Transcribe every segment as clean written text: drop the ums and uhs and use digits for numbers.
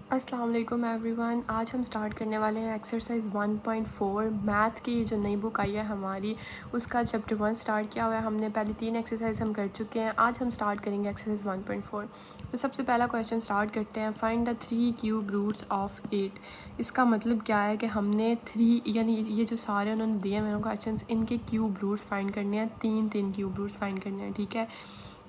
अस्सलाम वालेकुम एवरीवन। आज हम स्टार्ट करने वाले हैं एक्सरसाइज 1.4 मैथ की जो नई बुक आई है हमारी, उसका चैप्टर 1 स्टार्ट किया हुआ है हमने। पहले 3 एक्सरसाइज हम कर चुके हैं। आज हम स्टार्ट करेंगे एक्सरसाइज 1.4। तो सबसे पहला क्वेश्चन स्टार्ट करते हैं। Find the 3 cube roots of 8। इसका मतलब क्या है कि हमने 3 यानी ये जो सारे उन्होंने दिए मेरे क्वेश्चन, इनके क्यूब रूट्स फाइंड करने हैं। 3 क्यूब रूट्स फाइंड करने हैं, ठीक है।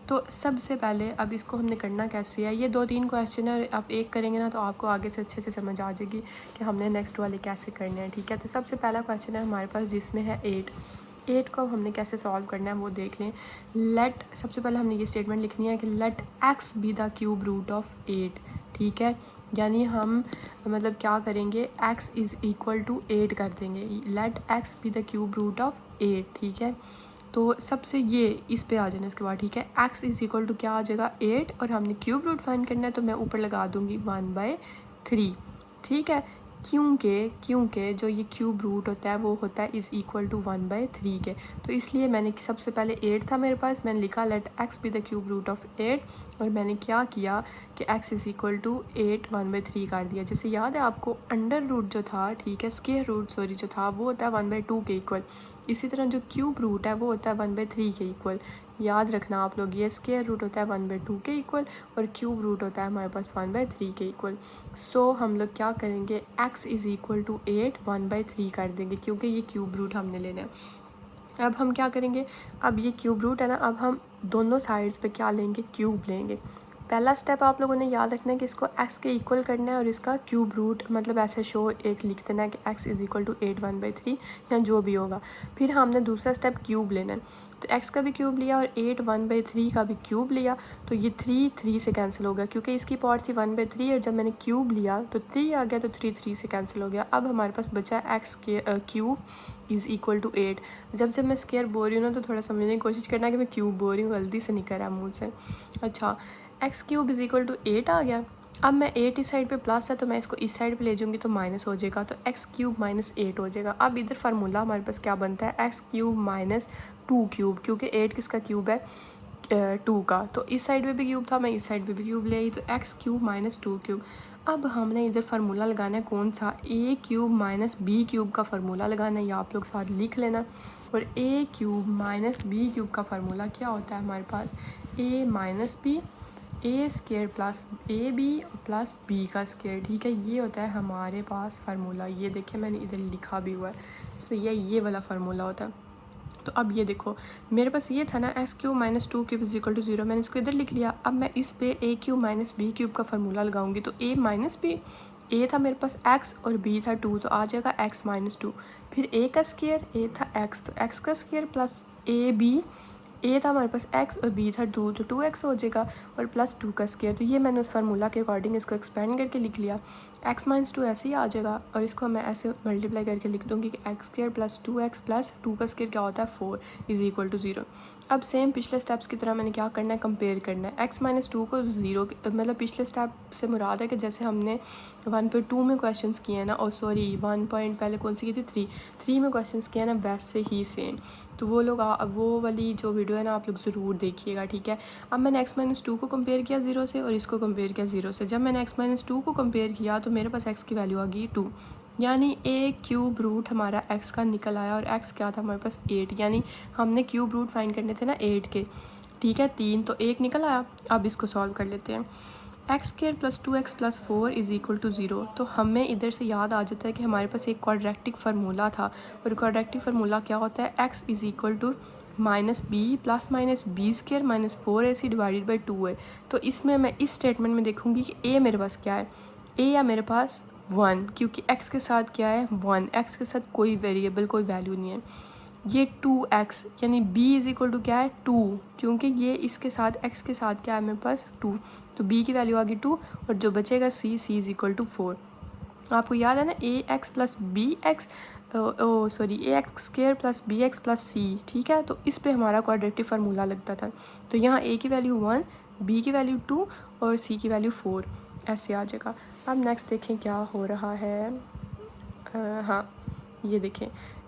तो सबसे पहले अब इसको हमने करना कैसे है, ये 2-3 क्वेश्चन है, आप एक करेंगे ना तो आपको आगे से अच्छे से समझ आ जाएगी कि हमने नेक्स्ट वाले कैसे करने हैं, ठीक है। तो सबसे पहला क्वेश्चन है हमारे पास जिसमें है 8 को हमने कैसे सॉल्व करना है वो देख लें। लेट, सबसे पहले हमने ये स्टेटमेंट लिखनी है कि let x be the cube root of 8, ठीक है। यानी हम मतलब क्या करेंगे, x इज़ इक्वल टू 8 कर देंगे। Let x be the cube root of 8, ठीक है। तो सबसे ये इस पे आ जाना इसके बाद, ठीक है। x इज़ इक्वल टू क्या आ जाएगा 8, और हमने क्यूब रूट फाइंड करना है तो मैं ऊपर लगा दूंगी 1/3, ठीक है। क्योंकि जो ये क्यूब रूट होता है वो होता है इज़ इक्वल टू 1/3 के, तो इसलिए मैंने सबसे पहले 8 था मेरे पास, मैंने लिखा let x be the cube root of 8, और मैंने क्या किया कि x इज़ इक्वल टू 8 1/3 कर दिया। जैसे याद है आपको अंडर रूट जो था, ठीक है, स्क्वायर रूट सॉरी जो था वो होता है 1/2 के इक्वल। इसी तरह जो क्यूब रूट है वो होता है 1/3 के इक्वल। याद रखना आप लोग, ये स्क्वायर रूट होता है 1/2 के इक्वल और क्यूब रूट होता है हमारे पास 1/3 के इक्वल। सो हम लोग क्या करेंगे, x इज़ इक्वल टू 8 1/3 कर देंगे क्योंकि ये क्यूब रूट हमने लेना है। अब हम क्या करेंगे, अब ये क्यूब रूट है ना, अब हम दोनों साइड्स पे क्या लेंगे, क्यूब लेंगे। पहला स्टेप आप लोगों ने याद रखना है कि इसको x के इक्वल करना है और इसका क्यूब रूट मतलब ऐसे शो एक लिख देना है कि x इज़ इक्वल टू 8 1/3 या जो भी होगा। फिर हमने दूसरा स्टेप क्यूब लेना है, तो x का भी क्यूब लिया और 8 1/3 का भी क्यूब लिया। तो ये 3 से कैंसिल हो गया क्योंकि इसकी पावर थी 1/3, और जब मैंने क्यूब लिया तो 3 आ गया, तो 3 से कैंसिल हो गया। अब हमारे पास बचा x के क्यूब इज़ इक्वल टू 8। जब मैं स्क्वायर बोल रही हूँ ना तो थोड़ा समझने की कोशिश करना कि मैं क्यूब बोल रही हूँ, गलती से निकल रहा है मुँह से। अच्छा, x cube is equal to 8 आ गया। अब मैं 8 इस साइड पे प्लस है तो मैं इसको इस साइड पे ले जाऊँगी तो माइनस हो जाएगा, तो एक्स क्यूब माइनस 8 हो जाएगा। अब इधर फार्मूला हमारे पास क्या बनता है, एक्स क्यूब माइनस 2 क्यूब, क्योंकि 8 किसका क्यूब है, 2 का। तो इस साइड पे भी क्यूब था, मैं इस साइड पे भी क्यूब ले आई, तो एक्स क्यूब माइनस 2 क्यूब। अब हमने इधर फार्मूला लगाना है कौन सा, A cube minus B cube का फार्मूला लगाना है, या आप लोग साथ लिख लेना। और A cube minus B cube का फार्मूला क्या होता है हमारे पास, A minus B A square plus A B plus B का स्केयर, ठीक है। ये होता है हमारे पास फार्मूला, ये देखिए मैंने इधर लिखा भी हुआ है, सही है, ये वाला फार्मूला होता है। तो अब ये देखो मेरे पास ये था ना x cube minus 2 cube is equal to 0, मैंने इसको इधर लिख लिया। अब मैं इस पे ए क्यूब माइनस बी क्यूब का फार्मूला लगाऊंगी, तो ए माइनस बी, ए था मेरे पास x और b था 2, तो आ जाएगा x माइनस 2। फिर a का स्केयर, a था x, तो x का स्केयर प्लस ए बी, ए था हमारे पास x और b था 2, तो 2x हो जाएगा, और प्लस 2 का स्केयर। तो ये मैंने उस फार्मूला के अकॉर्डिंग इसको एक्सपेंड करके लिख लिया। x माइनस 2 ऐसे ही आ जाएगा, और इसको मैं ऐसे मल्टीप्लाई करके लिख दूँगी कि x square plus 2x plus 2 का स्केयर क्या होता है 4 इज़ इक्वल टू 0। अब सेम पिछले स्टेप्स की तरह मैंने क्या करना है, कंपेयर करना है। x माइनस 2 को 0 मतलब पिछले स्टेप से मुराद है कि जैसे हमने 1.2 में क्वेश्चन किए हैं ना, और सॉरी 1 पॉइंट पहले कौन सी की थी, 3 में क्वेश्चन किए हैं ना, वैसे ही सेम। तो वो लोग वो वाली जो वीडियो है ना आप लोग ज़रूर देखिएगा, ठीक है। अब मैंने x माइनस 2 को कंपेयर किया 0 से, और इसको कंपेयर किया 0 से। जब मैंने x माइनस 2 को कंपेयर किया तो मेरे पास x की वैल्यू आ गई 2, यानी ए क्यूब रूट हमारा x का निकल आया, और x क्या था हमारे पास 8, यानी हमने क्यूब रूट फाइंड करने थे ना 8 के, ठीक है। 3 तो 1 निकल आया। अब इसको सॉल्व कर लेते हैं। X square plus 2x plus 4 is equal to 0, तो हमें इधर से याद आ जाता है कि हमारे पास एक क्वाड्रेटिक फार्मूला था, और क्वाड्रेटिक फार्मूला क्या होता है, x is equal to minus b plus minus b square minus 4ac divided by 2 है। तो इसमें मैं इस स्टेटमेंट में देखूंगी कि a मेरे पास क्या है, a या मेरे पास 1, क्योंकि x के साथ क्या है 1, x के साथ कोई वेरिएबल कोई वैल्यू नहीं है। ये 2x यानी b इज़ इक्वल टू क्या है 2, क्योंकि ये इसके साथ x के साथ क्या है मेरे पास 2, तो b की वैल्यू आ गई 2, और जो बचेगा c इज़ इक्वल टू 4। आपको याद है ना A X plus B X, sorry A X square plus B x plus C, ठीक है। तो इस पे हमारा क्वाड्रेटिक फार्मूला लगता था। तो यहाँ a की वैल्यू 1, b की वैल्यू 2 और c की वैल्यू 4 ऐसे आ जाएगा। अब नेक्स्ट देखें क्या हो रहा है। हाँ ये देखें,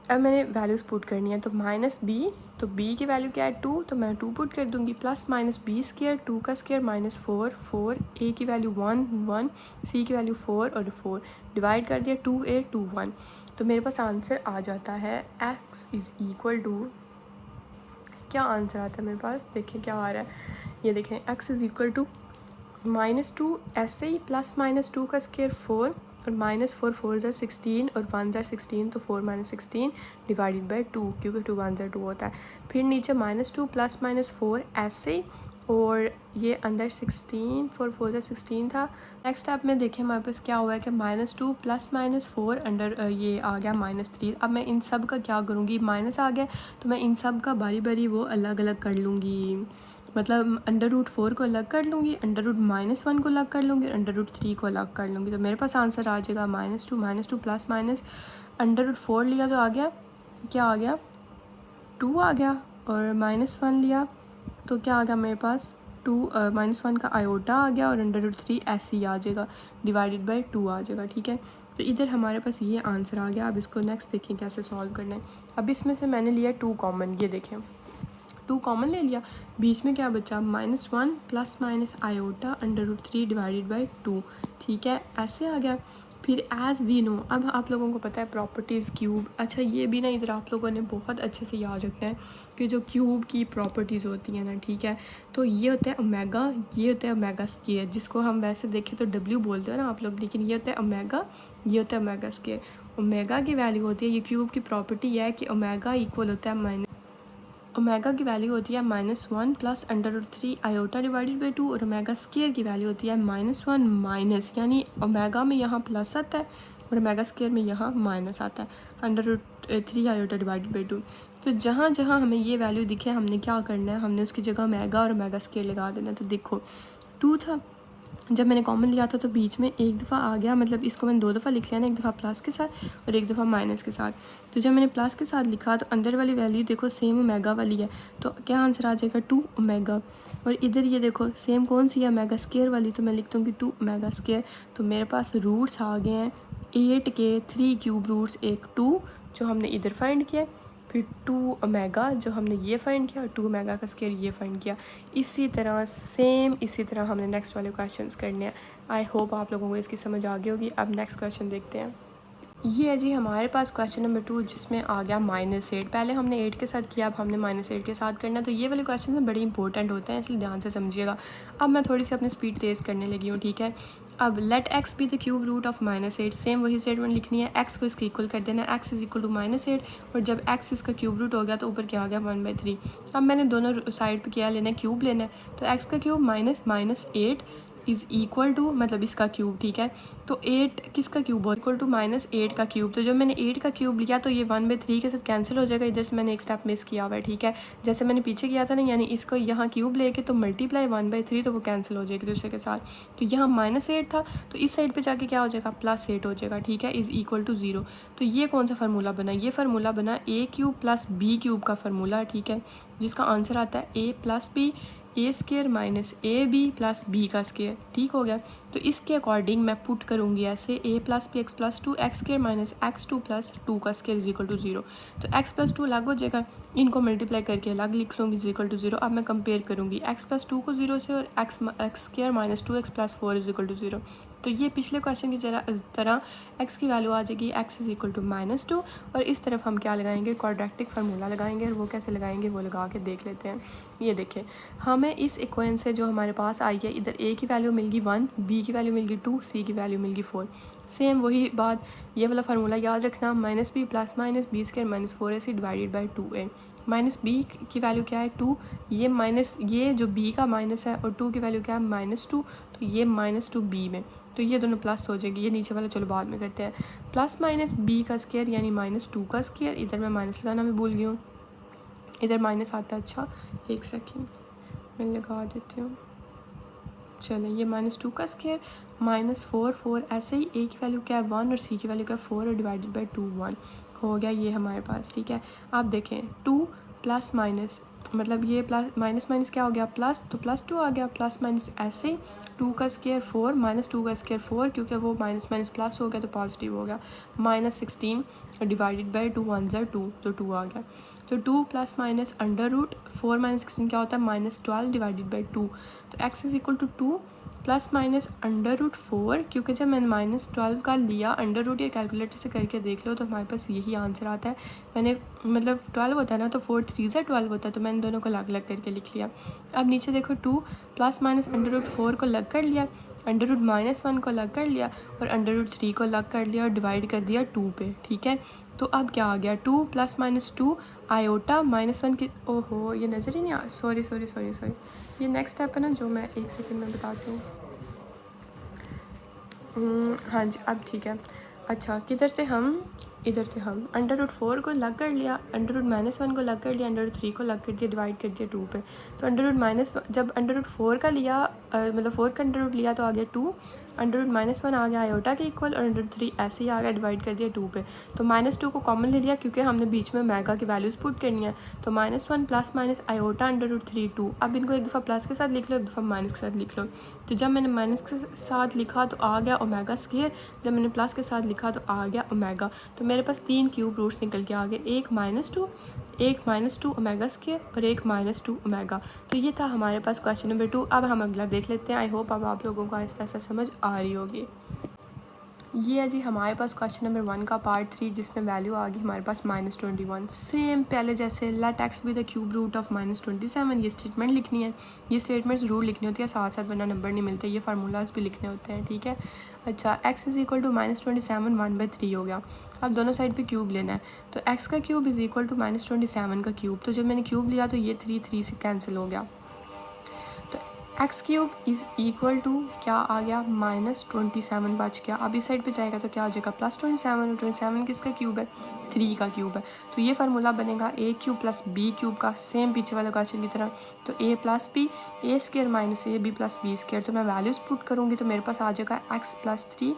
अब मैंने वैल्यूज़ पुट करनी है, तो माइनस बी, तो बी की वैल्यू क्या है 2, तो मैं 2 पुट कर दूँगी, प्लस माइनस बी स्क्वायर, 2 का स्क्वायर माइनस 4, ए की वैल्यू 1, सी की वैल्यू 4 और 4 डिवाइड कर दिया 2a 2 1। तो मेरे पास आंसर आ जाता है x इज़ इक्वल टू, क्या आंसर आता है मेरे पास, देखिए क्या आ रहा है, ये देखें x इज़ इक्वल टू -2 ऐसे ही, प्लस माइनस 2 का स्क्वायर 4 और -4 4 ज़ा 16 और 1 ज़ा 16, तो 4 - 16 डिवाइडेड बाई 2, क्योंकि 2 1 ज़ा 2 होता है। फिर नीचे -2 प्लस -4 ऐसे ही, और ये अंदर 16, 4 4 ज़ा 16 था। नेक्स्ट स्टेप में देखें हमारे पास क्या हुआ है कि -2 प्लस -4 अंडर ये आ गया -3। अब मैं इन सब का क्या करूँगी, माइनस आ गया तो मैं इन सब का बारी बारी वो अलग अलग कर लूँगी, मतलब √4 को अलग कर लूँगी, √-1 को अलग कर लूँगी, √3 को अलग कर लूँगी। तो मेरे पास आंसर आ जाएगा -2 प्लस माइनस √4 लिया तो आ गया, क्या आ गया 2 आ गया, और -1 लिया तो क्या आ गया मेरे पास 2 -1 का आयोटा आ गया, और √3 ऐसे ही आ जाएगा, डिवाइडेड बाई 2 आ जाएगा। ठीक है, तो इधर हमारे पास ये आंसर आ गया। अब इसको नेक्स्ट देखें कैसे सॉल्व करना है। अब इसमें से मैंने लिया 2 कॉमन, ये देखें 2 कॉमन ले लिया, बीच में क्या बचा -1 plus minus iota √3 divided by 2। ठीक है, ऐसे आ गया। फिर एज वी नो, अब आप लोगों को पता है प्रॉपर्टीज़ क्यूब, अच्छा ये भी ना इधर आप लोगों ने बहुत अच्छे से याद रखना है कि जो क्यूब की प्रॉपर्टीज़ होती हैं ना, ठीक है, तो ये होता है ओमेगा, ये होता है ओमेगा स्क्वायर, जिसको हम वैसे देखें तो डब्ल्यू बोलते हो ना आप लोग, लेकिन ये होता है ओमेगा, ये होता है ओमेगा स्क्वायर। ओमेगा की वैल्यू होती है, ये क्यूब की प्रॉपर्टी है कि ओमेगा इक्वल होता है माइनस, ओमेगा की वैल्यू होती है -1 प्लस √3 आयोटा डिवाइडेड बाई 2, और ओमेगा स्क्वायर की वैल्यू होती है -1 माइनस, यानी ओमेगा में यहाँ प्लस आता है और ओमेगा स्क्वायर में यहाँ माइनस आता है √3 आयोटा डिवाइडेड बाई 2। तो जहाँ जहाँ हमें ये वैल्यू दिखे हमने क्या करना है, हमने उसकी जगह ओमेगा और ओमेगा स्क्वायर लगा देना है। तो देखो 2 था, जब मैंने कॉमन लिया था तो बीच में एक दफ़ा आ गया, मतलब इसको मैंने 2 दफ़ा लिख लिया ना, एक दफ़ा प्लस के साथ और एक दफ़ा माइनस के साथ। तो जब मैंने प्लस के साथ लिखा तो अंदर वाली वैल्यू देखो सेम ओमेगा वाली है, तो क्या आंसर आ जाएगा 2 ओमेगा। और इधर ये देखो सेम कौन सी है, ओमेगा स्क्वायर वाली, तो मैं लिख दूँगी 2 ओमेगा स्क्वायर। तो मेरे पास रूट्स आ गए हैं 8 के 3 क्यूब रूट्स, एक 2 जो हमने इधर फाइंड किया, फिर 2 ओमेगा जो हमने ये फाइंड किया, और 2 ओमेगा का स्क्वायर ये फाइंड किया। इसी तरह सेम इसी तरह हमने नेक्स्ट वाले क्वेश्चंस करने हैं। आई होप आप लोगों को इसकी समझ आ गई होगी। अब नेक्स्ट क्वेश्चन देखते हैं। ये है जी हमारे पास क्वेश्चन नंबर 2, जिसमें आ गया -8। पहले हमने 8 के साथ किया, अब हमने -8 के साथ करना है। तो ये वाले क्वेश्चन में बड़े इंपॉर्टेंट होते हैं, इसलिए ध्यान से समझिएगा। अब मैं थोड़ी सी अपनी स्पीड तेज़ करने लगी हूँ, ठीक है। अब let x be the cube root of -8, same वही स्टेटमेंट लिखनी है, x को इसके इक्वल कर देना है, x इज इक्वल टू -8, और जब x इसका क्यूब रूट हो गया तो ऊपर क्या आ गया 1/3। अब मैंने दोनों साइड पे क्या लेना है, क्यूब लेना है, तो x का क्यूब -8 इज़ इक्वल टू, मतलब इसका क्यूब, ठीक है। तो 8 किसका क्यूब हो, इक्वल टू -8 का क्यूब। तो जब मैंने 8 का क्यूब लिया तो ये 1/3 के साथ कैंसिल हो जाएगा, इधर से मैंने एक स्टेप मिस किया हुआ है, ठीक है। जैसे मैंने पीछे किया था ना, यानी इसको यहाँ क्यूब लेके तो मल्टीप्लाई 1/3, तो वो कैंसिल हो जाएगी दूसरे के साथ। तो यहाँ -8 था, तो इस साइड पर जाके क्या हो जाएगा, +8 हो जाएगा, ठीक है, इज़ इक्वल टू 0। तो ये कौन सा फार्मूला बना, ये फार्मूला बना a cube plus b cube का फार्मूला, ठीक है, जिसका आंसर आता है a plus b a square minus A B plus B का स्केयर, ठीक हो गया। तो इसके अकॉर्डिंग मैं पुट करूँगी ऐसे a plus B x plus 2 x square minus x2 plus 2 का स्केयर इज इक्वल टू 0। तो x प्लस 2 अलग हो जाएगा, इनको मल्टीप्लाई करके अलग लिख लूँगी इज इक्वल टू 0। अब मैं कंपेयर करूँगी x प्लस 2 को 0 से, और x square minus 2x plus 4 is equal to 0। तो ये पिछले क्वेश्चन की तरह x की वैल्यू आ जाएगी x इज इक्वल टू -2, और इस तरफ हम क्या लगाएंगे, क्वाड्रेटिक फार्मूला लगाएंगे, और वो कैसे लगाएंगे वो लगा के देख लेते हैं। ये देखें, हमें इस इक्वेशन से जो हमारे पास आई है, इधर a की वैल्यू मिल गई 1, b की वैल्यू मिल गई 2, c की वैल्यू मिल गई 4। सेम वही बात, ये वाला फार्मूला याद रखना, -b plus minus b square minus 4ac divided by 2a। Minus b की वैल्यू क्या है 2, ये माइनस, ये जो b का माइनस है, और 2 की वैल्यू क्या है -2, तो ये -2 b में, तो ये दोनों प्लस हो जाएगी। ये नीचे वाला चलो बाद में करते हैं, प्लस माइनस b का स्क्वायर यानी -2 का स्क्वायर, इधर मैं माइनस लगाना मैं भूल गई हूँ, इधर माइनस आता है, अच्छा एक सेकेंड मैं लगा देती हूँ, चलें, ये -2 का स्क्वायर -4 ऐसे ही, a की वैल्यू क्या है 1 और c की वैल्यू क्या है 4, और डिवाइडेड बाई 2 1 हो गया ये हमारे पास, ठीक है। आप देखें 2 प्लस माइनस, मतलब ये प्लस माइनस माइनस क्या हो गया प्लस, तो +2 आ गया, प्लस माइनस ऐसे ही 2 का स्क्वायर 4 माइनस 2 का स्क्वायर 4, क्योंकि वो माइनस माइनस प्लस हो गया तो पॉजिटिव हो गया, माइनस 16 डिवाइडेड बाई 2 1 ज़ा 2, तो 2 आ गया। तो 2 plus minus under root 4 minus 16 क्या होता है, माइनस 12 डिवाइडेड बाई 2। तो x is equal to 2 plus minus under root 4, क्योंकि जब मैंने माइनस 12 का लिया अंडर रूट, या कैलकुलेटर से करके देख लो तो हमारे पास यही आंसर आता है। मैंने मतलब 12 होता है ना, तो 4 3 ज़ा 12 होता है, तो मैंने दोनों को अलग अलग करके लिख लिया। अब नीचे देखो 2 प्लस माइनस अंडर रूट 4 को अलग कर लिया, अंडर रूट माइनस 1 को अलग कर लिया, और अंडर रूट 3 को अलग कर लिया और डिवाइड कर दिया 2 पे, ठीक है। तो अब क्या आ गया, 2 प्लस माइनस 2 आयोटा माइनस 1 की, ओहो ये नज़र ही नहीं आ, सॉरी सॉरी सॉरी सॉरी, ये नेक्स्ट स्टेप है ना जो मैं 1 सेकंड में बताती हूँ। हाँ जी अब ठीक है। अच्छा किधर से हम, इधर से हम अंडर रूट 4 को अलग कर लिया, अंडर रूट माइनस 1 को अलग कर लिया, अंडर रूट 3 को अलग कर दिया, डिवाइड कर दिया 2 पे। तो अंडर रूट माइनस, जब अंडर रूट 4 का लिया मतलब 4 का अंडर रूट लिया तो आ गया 2, अंडर रूट माइनस 1 आ गया आयोटा के इक्वल, और अंडर रूट 3 ऐसे ही आ गया, डिवाइड कर दिया 2 पे। तो माइनस 2 को कॉमन ले लिया क्योंकि हमने बीच में मेगा की वैल्यूज़ पुट करनी है। तो minus 1 plus minus iota under root 3 2। अब इनको एक दफ़ा प्लस के साथ लिख लो, एक दफ़ा माइनस के साथ लिख लो। तो जब मैंने माइनस के साथ लिखा तो आ गया ओमेगा स्क्वायर, जब मैंने प्लस के साथ लिखा तो आ गया ओमेगा। तो मेरे पास 3 क्यूब रूट्स निकल के आ गए, एक माइनस टू ओमेगा स्क्वायर और एक माइनस 2 ओमेगा। तो ये था हमारे पास क्वेश्चन नंबर 2। अब हम अगला देख लेते हैं। आई होप अब आप लोगों को आहिस्ता आहिस्ता समझ आ रही होगी। ये है जी हमारे पास क्वेश्चन नंबर 1 का पार्ट 3, जिसमें वैल्यू आ गई हमारे पास -21। सेम पहले जैसे let x be the cube root of -27, ये स्टेटमेंट लिखनी है। ये स्टेटमेंट ज़रूर लिखनी होती है साथ साथ, वरना नंबर नहीं मिलते। ये फार्मूलाज भी लिखने होते हैं, ठीक है। अच्छा एक्स इज़ इक्वल टू -27 1/3 हो गया। अब दोनों साइड पे क्यूब लेना है, तो एक्स का क्यूब इज़ इक्वल टू -27 का क्यूब। तो जब मैंने क्यूब लिया तो ये 3 से कैंसिल हो गया। तो x cube is equal to क्या आ गया, -27 बच गया। अब इस साइड पे जाएगा तो क्या हो जाएगा, +27, और 27 किसका क्यूब है, 3 का क्यूब है। तो ये फार्मूला बनेगा A cube plus B cube का, सेम पीछे वाले क्वेश्चन की तरह। तो A plus B, A square minus A B plus B square. तो मैं वैल्यूज़ पुट करूँगी तो मेरे पास आ जाएगा x plus 3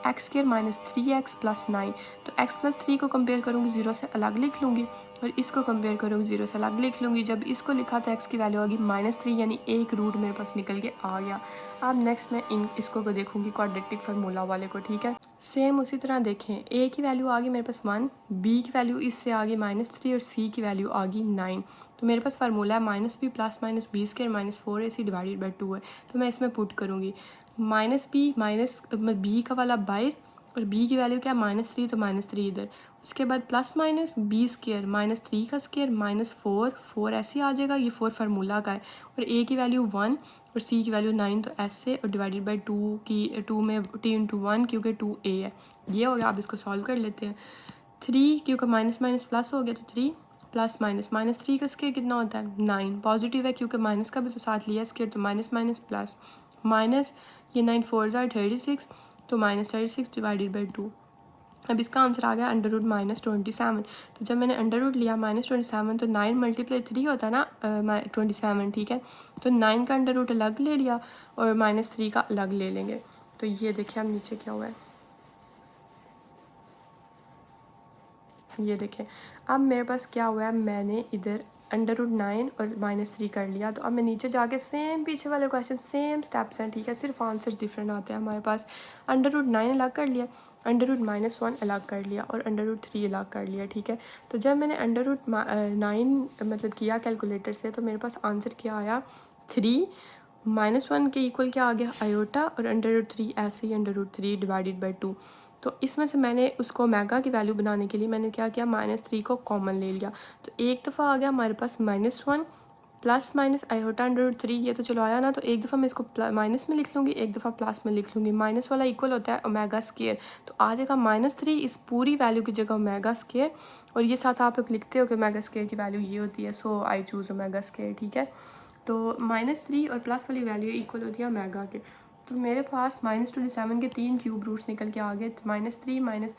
x square minus 3x plus 9। तो x प्लस 3 को कंपेयर करूँगी 0 से अलग लिख लूँगी, और इसको कंपेयर करूँगी 0 से अलग लिख लूँगी। जब इसको लिखा तो x की वैल्यू आ गई -3, यानी एक रूट मेरे पास निकल के आ गया। अब नेक्स्ट मैं इसको को देखूँगी क्वाड्रेटिक फार्मूला वाले को, ठीक है। सेम उसी तरह देखें, a की वैल्यू आ गई मेरे पास 1, b की वैल्यू इससे आ गई -3, और c की वैल्यू आ गई 9। तो मेरे पास फार्मूला है -b plus -b square -4ac divided by 2 है। तो मैं इसमें पुट करूँगी -b माइनस b का वाला बाय, और b की वैल्यू क्या है -3, तो -3 इधर। उसके बाद प्लस माइनस b स्क्वायर -3 का स्क्वायर -4 ऐसे आ जाएगा, ये 4 फार्मूला का है। और a की वैल्यू 1 और c की वैल्यू 9, तो ऐसे, और डिवाइडेड बाई 2 की 2 में t इंटू 1, क्योंकि 2a है। ये हो गया। अब इसको सॉल्व कर लेते हैं। 3 क्योंकि माइनस माइनस प्लस हो गया, तो 3 प्लस -3 का स्क्वायर कितना होता है, 9। पॉजिटिव है क्योंकि माइनस का भी तो साथ लिया स्क्वायर, तो माइनस माइनस प्लस माइनस, ये 9 4 ज़ार 36, तो -36 डिवाइडेड बाई 2। अब इसका आंसर आ गया √-27। तो जब मैंने अंडर रूट लिया -27, तो 9 × 3 होता है ना 27, ठीक है। तो 9 का अंडर रूट अलग ले लिया और -3 का अलग ले लेंगे। तो ये देखिए अब नीचे क्या हुआ है, ये देखें। अब मेरे पास क्या हुआ है, मैंने इधर √9 और -3 कर लिया। तो अब मैं नीचे जाके सेम पीछे वाले क्वेश्चन सेम स्टेप्स हैं, ठीक है, सिर्फ आंसर डिफरेंट आते हैं हमारे पास। √9 अलग कर लिया, √-1 अलग कर लिया, और √3 अलग कर लिया, ठीक है। तो जब मैंने √9 मतलब किया कैलकुलेटर से, तो मेरे पास आंसर क्या आया, 3 -1 के इक्वल क्या आ गया, आयोटा, और √3 ऐसे ही √3 डिवाइडेड बाई 2। तो इसमें से मैंने उसको ओमेगा की वैल्यू बनाने के लिए मैंने क्या किया, -3 को कॉमन ले लिया। तो एक दफ़ा आ गया हमारे पास -1 प्लस माइनस आयोटा √3, ये तो चलो आया ना। तो एक दफ़ा मैं इसको माइनस में लिख लूँगी, एक दफ़ा प्लस में लिख लूँगी। माइनस वाला इक्वल होता है ओमेगा स्क्वायर, तो आ जाएगा -3 इस पूरी वैल्यू की जगह ओमेगा स्क्वायर। और ये साथ आप लोग लिखते हो कि ओमेगा स्क्वायर की वैल्यू ये होती है, सो आई चूज़ ओमेगा स्क्वायर, ठीक है। तो -3 और प्लस वाली वैल्यू इक्वल होती है ओमेगा के। तो मेरे पास -27 के 3 क्यूब रूट्स निकल के आ गए, -3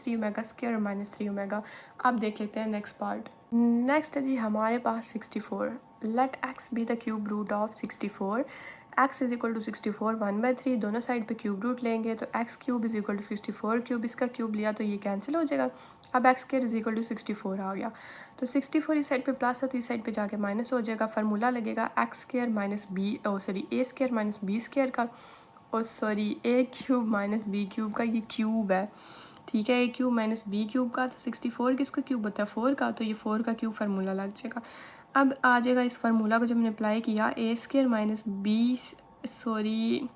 ओमेगा स्क्वायर और -3 ओमेगा। अब देख लेते हैं नेक्स्ट पार्ट। नेक्स्ट है जी हमारे पास 64। Let x be the cube root of 64। X is equal to 64 1/3, दोनों साइड पे क्यूब रूट लेंगे, तो x cube is equal to 64 cube, इसका क्यूब लिया तो ये कैंसिल हो जाएगा। अब x square is equal to 64 आ गया। तो 64 इस साइड पे प्लस है तो इस साइड पे जाके माइनस हो जाएगा। फार्मूला लगेगा एक्स स्क्वायर माइनस बी ए स्क्वायर माइनस बी स्क्वायर का, और सॉरी ए क्यूब माइनस बी क्यूब का ये क्यूब है, ठीक है, ए क्यूब माइनस बी क्यूब का, तो 64 किसका क्यूब होता है 4 का, तो ये 4 का क्यूब फार्मूला लग जाएगा। अब आ जाएगा इस फार्मूला को जब मैंने अप्लाई किया, ए स्क्वायर माइनस बी सॉरी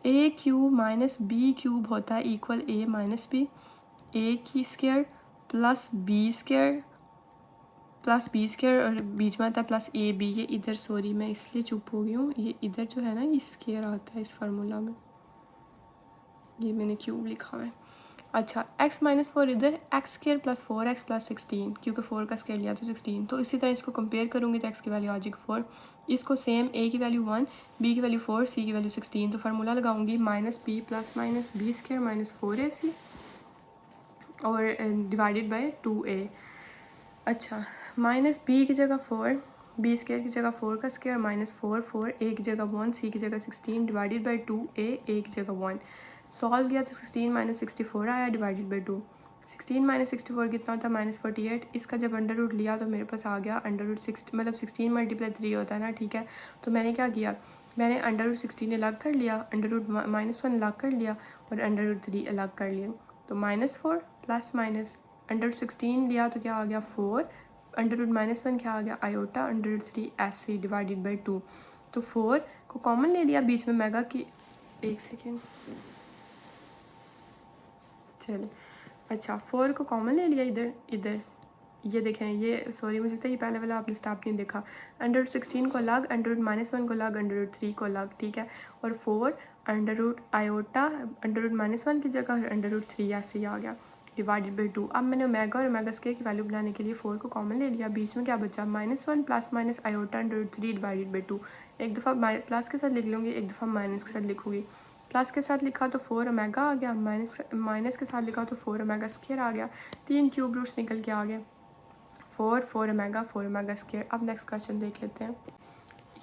ए क्यूब माइनस बी क्यूब होता है इक्वल ए माइनस बी, ए की स्क्वायर प्लस बी स्क्वायर और बीच में आता है प्लस ए बी। ये इधर सॉरी मैं इसलिए चुप हो गई हूँ, ये इधर जो है ना ये स्क्वायर आता है इस फार्मूला में, ये मैंने क्यूब लिखा हुआ है। अच्छा x माइनस 4 इधर x square plus 4x plus 16, क्योंकि 4 का स्क्वायर लिया तो 16, तो इसी तरह इसको कंपेयर करूँगी तो x की वैल्यू आ जाएगी 4, इसको सेम a की वैल्यू 1, b की वैल्यू 4, c की वैल्यू 16, तो फार्मूला लगाऊंगी minus b plus minus b square minus 4ac और डिवाइडेड बाई 2a। अच्छा माइनस बी की जगह 4, बी स्क्वायर की जगह 4 का स्क्वायर माइनस 4 a की जगह 1, c की जगह 16 डिवाइडेड बाई 2a, a की जगह 1। सॉल्व किया तो 16 माइनस 64 आया डिवाइडेड बाई 2। 16 माइनस 64 कितना होता है माइनस 48, इसका जब अंडर रूट लिया तो मेरे पास आ गया अंडर रूट 6, मतलब 16 मल्टीप्लाई 3 होता है ना, ठीक है। तो मैंने क्या किया, मैंने अंडर रूट 16 अलग कर लिया, अंडर रूट माइनस 1 अलग कर लिया और अंडर रूट 3 अलग कर लिया। तो minus 4 plus minus under root 16 लिया तो क्या आ गया 4, अंडर रूट माइनस 1 क्या आ गया आयोटा, अंडर रूट 3 ऐसे डिवाइडेड बाई 2। तो 4 को कॉमन ले लिया बीच में मेगा की, एक सेकेंड चलो, अच्छा 4 को कॉमन ले लिया इधर ये देखें, ये सॉरी मुझे लगता है ये पहले वाला आपने स्टेप नहीं देखा, अंडर रूट 16 को अलग, अंडर रूट माइनस 1 को अलग, अंडर रूट 3 को अलग, ठीक है, और 4 under root iota under root minus 1 की जगह अंडर रूट 3 ऐसे ही आ गया डिवाइडेड बाई 2। अब मैंने ओमेगा और ओमेगा स्क्वायर की वैल्यू बनाने के लिए 4 को कॉमन ले लिया, बीच में क्या बचा minus 1 plus minus iota under root 3 divided by 2। एक दफ़ा प्लस के साथ लिख लूँगी, एक दफ़ा माइनस के साथ लिखूँगी, प्लस के साथ लिखा तो 4 ओमेगा आ गया, माइनस के साथ लिखा तो 4 ओमेगा स्क्वायर आ गया, 3 क्यूब रूट्स निकल के आ गए 4 ओमेगा स्क्वायर। अब नेक्स्ट क्वेश्चन देख लेते हैं।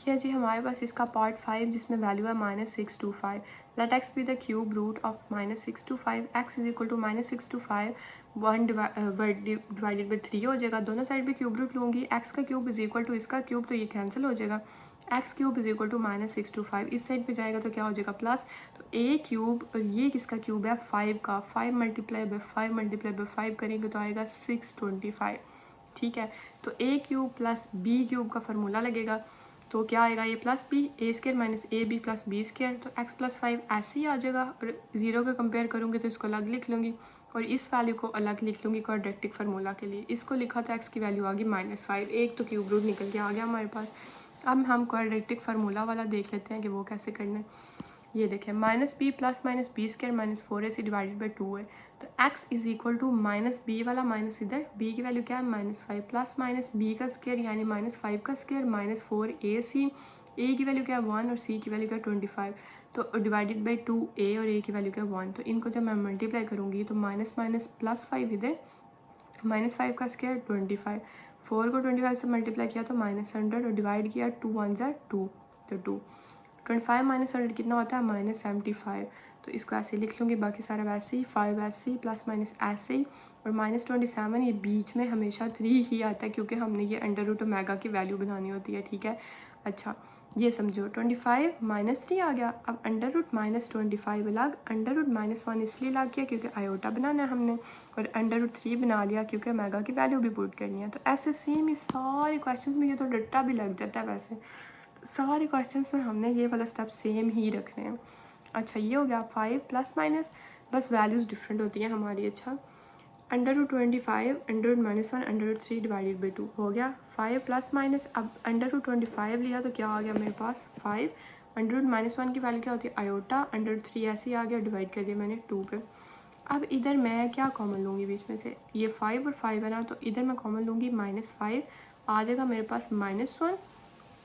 ये जी हमारे पास इसका पार्ट 5 जिसमें वैल्यू है -625। Let x be the cube root of -625, x is equal to -625 1 divided by 3 हो जाएगा, दोनों साइड भी क्यूब रूट लूँगी, एक्स का क्यूब इज इक्वल टू इसका क्यूब तो ये कैंसिल हो जाएगा, x cube is equal to -625, इस साइड पे जाएगा तो क्या हो जाएगा प्लस, तो ए क्यूब और ये किसका क्यूब है 5 का, 5 मल्टीप्लाई बाई 5 करेंगे तो आएगा 625, ठीक है। तो a cube plus B cube का फार्मूला लगेगा, तो क्या आएगा ये plus B, A square minus A B plus B square, तो एक्स प्लस 5 ऐसे ही आ जाएगा, और जीरो को कंपेयर करूँगी तो इसको अलग लिख लूँगी और इस वैल्यू को अलग लिख लूँगी क्वाड्रेटिक फार्मूला के लिए, इसको लिखा तो एक्स की वैल्यू आ गई -5, एक तो क्यूब रूट निकल के आ गया हमारे पास। अब हम क्वाड्रेटिक फार्मूला वाला देख लेते हैं कि वो कैसे करना है। ये देखें minus b plus minus b square minus 4ac divided by 2 है, तो x is equal to minus b वाला माइनस इधर, b की वैल्यू क्या है -5 प्लस माइनस बी का स्क्वायर यानी -5 का स्क्वायर माइनस 4ac, a की वैल्यू क्या है 1 और c की वैल्यू क्या है 25, तो डिवाइडेड बाई 2a और a की वैल्यू क्या है 1, तो इनको जब मैं मल्टीप्लाई करूँगी तो माइनस माइनस प्लस 5 इधर, -5 का स्क्वायर 25, 4 को 25 से मल्टीप्लाई किया तो -100 और डिवाइड किया 2 1 ज़ा 2, तो 2 25 माइनस 100 कितना होता है -75, तो इसको ऐसे लिख लूँगी, बाकी सारा वैसे ही 5 ऐसे ही प्लस माइनस ऐसे ही, और -27 ये बीच में हमेशा 3 ही आता है क्योंकि हमने ये अंडर रूट ओमेगा की वैल्यू बनानी होती है, ठीक है। अच्छा ये समझो 25 -3 आ गया, अब अंडर रूट -25 अलग, अंडर रूट -1 इसलिए लग गया क्योंकि आयोटा बनाना है हमने, और अंडर रूट 3 बना लिया क्योंकि ओमेगा की वैल्यू भी पुट करनी है। तो ऐसे सेम ही सारे क्वेश्चन में ये तो डट्टा भी लग जाता है वैसे, सारे क्वेश्चंस में हमने ये वाला स्टेप सेम ही रखने हैं। अच्छा ये हो गया 5 प्लस माइनस, बस वैल्यूज़ डिफरेंट होती हैं हमारी। अच्छा under root 25 under root -1 under root 3 divided by 2 हो गया 5 प्लस माइनस, अब अंडर रूट 25 लिया तो क्या आ गया मेरे पास 5, अंडर रूट -1 की वैल्यू क्या होती है आयोटा, अंडर रूट 3 ऐसे ही आ गया, डिवाइड कर दिया मैंने 2 पे। अब इधर मैं क्या कॉमन लूँगी बीच में से, ये 5 और 5 है ना, तो इधर मैं कॉमन लूँगी -5 आ जाएगा मेरे पास -1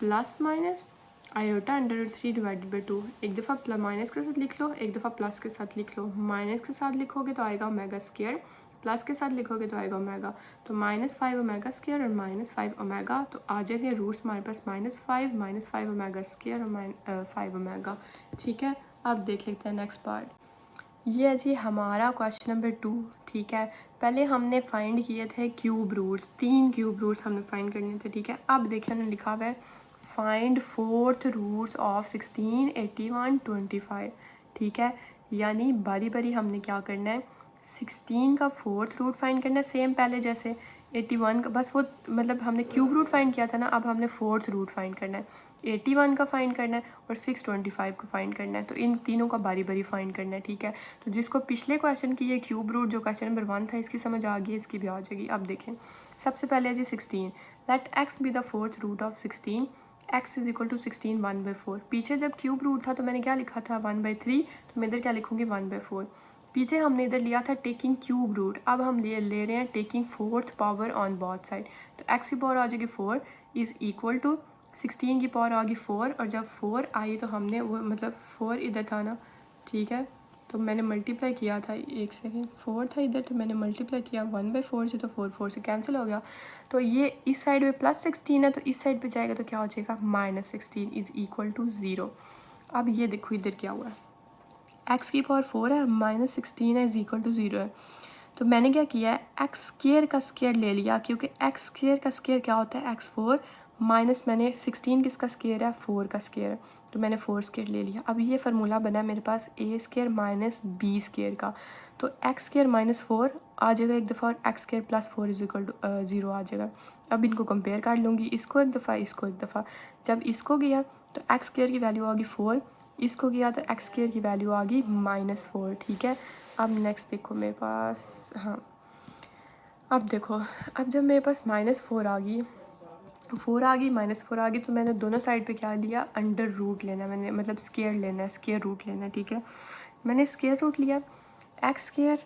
plus minus iota under root 3 divided by 2, एक दफ़ा माइनस के साथ लिख लो, एक दफ़ा प्लस के साथ लिख लो, माइनस के साथ लिखोगे तो आएगा ओमेगा स्क्वायर, प्लस के साथ लिखोगे तो आएगा ओमेगा, तो -5 ओमेगा स्क्वायर और -5 ओमेगा, तो आ जाएंगे रूट्स हमारे पास -5 ओमेगा स्क्वायर और 5 ओमेगा, ठीक है। अब देख लेते हैं नेक्स्ट पार्ट। ये है जी हमारा क्वेश्चन नंबर 2, ठीक है। पहले हमने फाइंड किए थे क्यूब रूट्स, 3 क्यूब रूट्स हमने फाइंड करने थे, ठीक है। अब देखिए हमने लिखा हुआ है फाइंड 4th रूट्स ऑफ 16, 81, 25, ठीक है, यानी बारी बारी हमने क्या करना है, 16 का फोर्थ रूट फाइंड करना है, सेम पहले जैसे 81 का, बस वो मतलब हमने क्यूब रूट फाइंड किया था ना, अब हमने फोर्थ रूट फाइंड करना है, 81 का फाइंड करना है और 625 का फाइंड करना है। तो इन तीनों का बारी बारी फाइंड करना है, ठीक है। तो जिसको पिछले क्वेश्चन की ये क्यूब रूट जो क्वेश्चन नंबर 1 था इसकी समझ आ गई, इसकी भी आ जाएगी। अब देखें, सबसे पहले है जी 16, let x be the fourth root of 16, x is equal to 16 1/4। पीछे जब क्यूब रूट था तो मैंने क्या लिखा था 1/3, तो मैं इधर क्या लिखूंगी 1/4। पीछे हमने इधर लिया था टेकिंग क्यूब रूट, अब हम ले रहे हैं taking fourth power on both side. तो x की पावर आ जाएगी 4 इज़ इक्वल टू 16 की पावर आ गई 4, और जब 4 आई तो हमने वो मतलब 4 इधर था ना, ठीक है, तो मैंने मल्टीप्लाई किया था, एक सेकेंड, 4 था इधर तो मैंने मल्टीप्लाई किया 1/4 से, तो 4 से कैंसिल हो गया। तो ये इस साइड पे +16 है तो इस साइड पे जाएगा तो क्या हो जाएगा -16 इज़ इक्वल टू 0। अब ये देखो इधर क्या हुआ है, x की पावर 4 है, -16 है, इज़ इक्वल टू 0 है। तो मैंने क्या किया है, एक्स स्क्वायर का स्क्वायर ले लिया, क्योंकि एक्स स्क्वायर का स्क्वायर क्या होता है x4 माइनस मैंने 16 किसका स्क्वायर है 4 का स्क्वायर है, तो मैंने 4 स्क्वायर ले लिया। अब ये फार्मूला बना मेरे पास a square minus b square का, तो एक्स स्क्वायर -4 आ जाएगा एक दफ़ा और x square +4 is equal to 0 आ जाएगा। अब इनको कंपेयर कर लूँगी, इसको एक दफ़ा इसको एक दफ़ा, जब इसको गया तो एक्स स्क्वायर की वैल्यू आ गई 4, इसको गया तो एक्स स्क्वायर की वैल्यू आ गई -4, ठीक है। अब नेक्स्ट देखो मेरे पास, हाँ अब देखो, अब जब मेरे पास -4 आ गई, 4 आ गई -4 आ गई, तो मैंने दोनों साइड पे क्या लिया, अंडर रूट लेना है, मैंने मतलब स्क्वायर लेना है, स्क्वायर रूट लेना है, ठीक है। मैंने स्क्वायर रूट लिया, एक्स स्क्वायर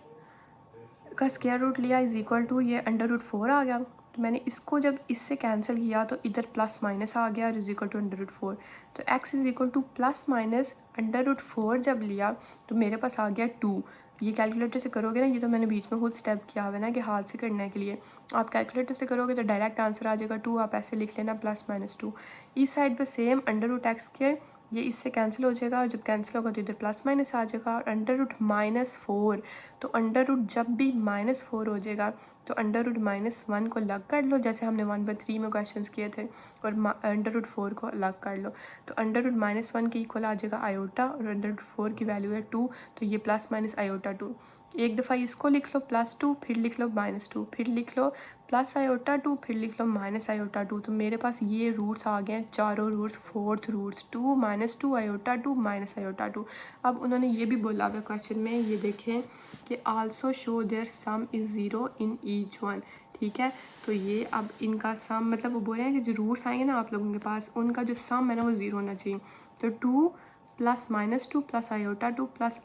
का स्क्वायर रूट लिया इज़ इक्वल टू ये √4 आ गया। तो मैंने इसको जब इससे कैंसिल किया तो इधर प्लस माइनस आ गया और इज़ इक्वल टू √4। तो x is equal two plus minus √4 जब लिया तो मेरे पास आ गया 2। ये कैलकुलेटर से करोगे ना, ये तो मैंने बीच में खुद स्टेप किया हुआ है ना कि हाथ से करने के लिए, आप कैलकुलेटर से करोगे तो डायरेक्ट आंसर आ जाएगा 2, आप ऐसे लिख लेना +-2। इस साइड पर सेम √x², ये इससे कैंसिल हो जाएगा और जब कैंसिल होगा तो इधर प्लस माइनस आ जाएगा, और √-4, तो अंडर रूट जब भी -4 हो जाएगा तो √-1 को अलग कर लो, जैसे हमने 1/3 में क्वेश्चंस किए थे, और √4 को अलग कर लो, तो √-1 के इक्वल आ जाएगा आयोटा, और √4 की वैल्यू है 2, तो ये प्लस माइनस आयोटा 2। एक दफ़ा इसको लिख लो +2, फिर लिख लो -2, फिर लिख लो प्लस आयोटा 2, फिर लिख लो माइनस आयोटा 2। तो मेरे पास ये रूट्स आ गए हैं, चारों roots, fourth roots 2 -2 iota 2 minus iota 2। अब उन्होंने ये भी बोला हुआ क्वेश्चन में, ये देखें कि also show their some is 0 in each one, ठीक है। तो ये अब इनका सम मतलब वो बोल रहे हैं कि जो रूट्स आएंगे ना आप लोगों के पास, उनका जो सम है ना वो 0 होना चाहिए। तो 2 + -2 + आयोटा 2 +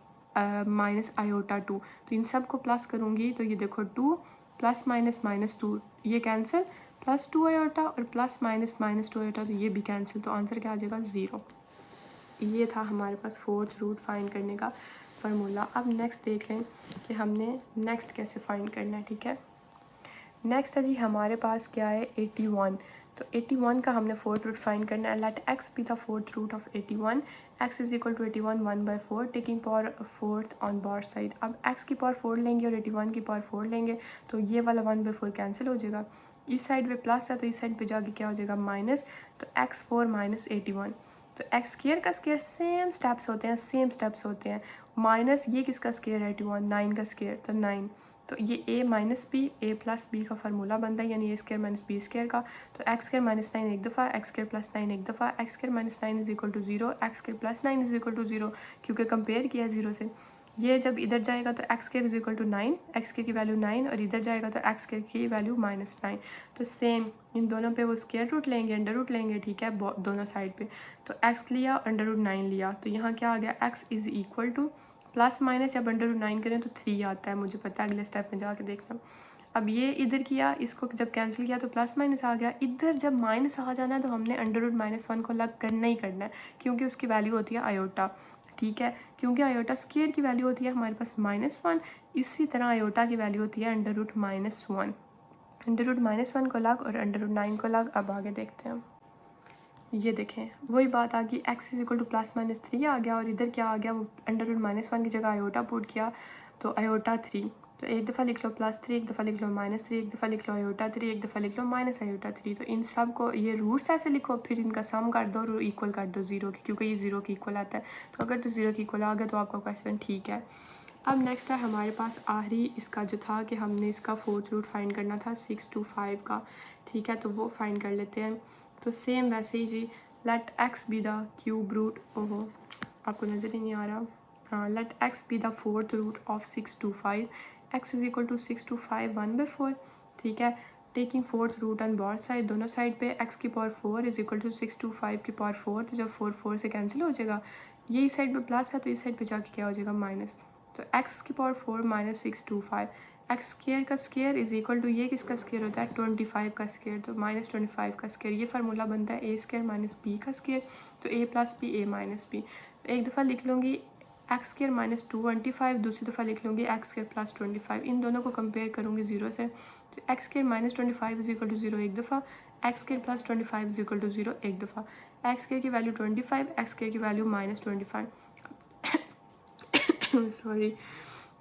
माइनस आयोटा 2, तो इन सब को प्लस करूँगी तो ये देखो 2 + -2 ये कैंसिल, +2 आयोटा और +-2 आयोटा, तो ये भी कैंसिल, तो आंसर क्या आ जाएगा 0। ये था हमारे पास फोर्थ रूट फाइंड करने का फार्मूला। अब नेक्स्ट देख लें कि हमने नेक्स्ट कैसे फाइंड करना है, ठीक है। नेक्स्ट है जी हमारे पास क्या है 81, तो 81 का हमने फोर्थ रूट फाइंड करना है। Let x be the fourth root of 81, x is equal to 81 1/4 taking power fourth on both side. अब x की पावर 4 लेंगे और 81 की पावर 4 लेंगे तो ये वाला 1/4 कैंसिल हो जाएगा, इस साइड पे प्लस है तो इस साइड पे जाके क्या हो जाएगा माइनस, तो x4 - 81, तो एक्स स्क्वायर का स्क्वायर सेम स्टेप्स होते हैं, सेम स्टेप्स होते हैं, माइनस ये किसका स्क्वायर है 81 9 का स्क्वायर, तो 9, तो ये a minus b a plus B का फार्मूला बनता है, यानी a square minus b square का। तो एक्स स्क्वायर -9 एक दफ़ा, एक्स स्क्वायर +9 एक दफ़ा, x square -9 is equal to 0, x square +9 is equal to 0, क्योंकि कंपेयर किया है 0 से। ये जब इधर जाएगा तो x square is equal to 9, x square की वैल्यू 9, और इधर जाएगा तो एक्स स्क्वायर की वैल्यू -9। तो सेम इन दोनों पे वो स्क्वायर रूट लेंगे, अंडर रूट लेंगे, ठीक है, दोनों साइड पे। तो एक्स लिया, √9 लिया, तो यहाँ क्या आ गया, x is equal two plus minus जब √9 करें तो 3 आता है, मुझे पता है, अगले स्टेप में जाके देखना। अब ये इधर किया, इसको जब कैंसिल किया तो प्लस माइनस आ गया, इधर जब माइनस आ जाना है तो हमने √-1 को अलग करना ही करना है, क्योंकि उसकी वैल्यू होती है आयोटा, ठीक है, क्योंकि आयोटा स्क्वायर की वैल्यू होती है हमारे पास -1, इसी तरह आयोटा की वैल्यू होती है √-1, √-1 को अलग और √9 को अलग। अब आगे देखते हैं, ये देखें वही बात आ गई, x इज इक्वल टू +-3 आ गया, और इधर क्या आ गया, वो √-1 की जगह आयोटा पुट किया तो आयोटा 3, तो एक दफ़ा लिख लो +3, एक दफ़ा लिख लो -3, एक दफ़ा लिख लो -3, एक दफ़ा लिख लो -3। तो इन सब को ये रूट्स ऐसे लिखो, फिर इनका सम कर दो और इक्वल कर दो 0 के, क्योंकि ये 0 के इक्वल आता है। तो अगर तो 0 के इक्वल आ गया तो आपका क्वेश्चन ठीक है। अब नेक्स्ट है हमारे पास आखिरी इसका जो था कि हमने इसका 4th रूट फाइंड करना था 6 to 5 का, ठीक है, तो वो फाइंड कर लेते हैं। तो सेम वैसे ही जी, let x be the cube root, ओहो आपको नज़र ही नहीं आ रहा, हाँ, let x be the 4th root of 6 to 5, x is equal to 6 to 5 1/4, ठीक है। Taking 4th root on both side, दोनों साइड पे x की power 4 is equal to 6 to 5 की पावर 4, तो जब 4 से कैंसिल हो जाएगा, ये इस साइड पे प्लस है तो इस साइड पे जाके क्या हो जाएगा माइनस, तो x की पावर 4 - 6 to 5, एक्स स्केयर का स्केयर इज इक्वल टू, ये किसका स्केयर होता है 25 का स्केयर, तो -25 का स्केयर, ये फार्मूला बनता है a स्केयर माइनस b का स्केयर, तो a plus b a minus b. तो एक दफ़ा लिख लूँगी एक्स स्केयर -225, दूसरी दफ़ा लिख लूँगी एक्स स्केयर +25, इन दोनों को कंपेयर करूँगी 0 से, तो x square -25 is equal to 0 एक दफ़ा, x square +25 is equal to 0 एक दफ़ा, एक्स स्केयर की वैल्यू 25, एक्स स्केयर की वैल्यू -25 सॉरी।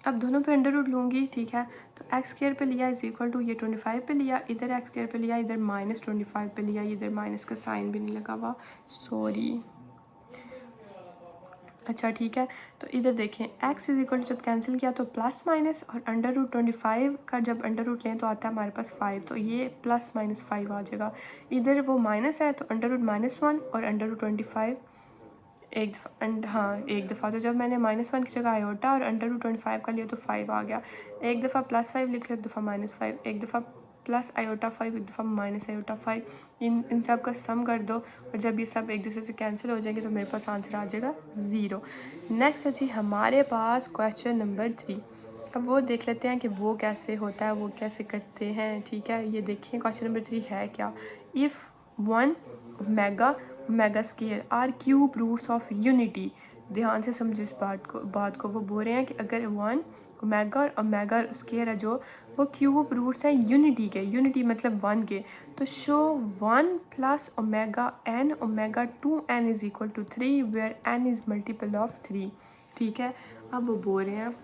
अब दोनों पे अंडर रूट लूँगी, ठीक है, तो एक्स स्केयर पे लिया इज इक्वल टू, ये 25 पे लिया, इधर एक्स स्केयर पे लिया, इधर -25 पे लिया, इधर माइनस का साइन भी नहीं लगा हुआ, सॉरी। अच्छा ठीक है, तो इधर देखें x इज इक्वल टू जब कैंसिल किया तो प्लस माइनस, और अंडर रूट 25 का जब अंडर रूट लें तो आता है हमारे पास 5, तो ये +-5 आ जाएगा। इधर वो माइनस है तो अंडर रूट -1 और अंडर रूट 25 एक दफ़ा, हाँ एक दफ़ा, तो जब मैंने -1 की जगह आयोटा और अंडर रूट 25 का लिया तो 5 आ गया। एक दफ़ा +5 लिख लो, एक दफ़ा -5, एक दफ़ा प्लस आयोटा 5, एक दफ़ा माइनस आयोटा 5, इन सब का सम कर दो और जब ये सब एक दूसरे से कैंसिल हो जाएंगे तो मेरे पास आंसर आ जाएगा 0। नेक्स्ट है जी हमारे पास क्वेश्चन नंबर 3। अब वो देख लेते हैं कि वो कैसे होता है, वो कैसे करते हैं, ठीक है। ये देखिए क्वेश्चन नंबर 3 है क्या, if 1 omega square are cube roots of unity, ध्यान से समझो इस बात को वो बोल रहे हैं कि अगर 1 ओमेगा और ओमेगा स्केयर है जो वो क्यूब रूट्स हैं यूनिटी के, यूनिटी मतलब 1 के, तो show 1 + omega 2n is equal to 3 where n is multiple of 3, ठीक है। अब वो बोल रहे हैं,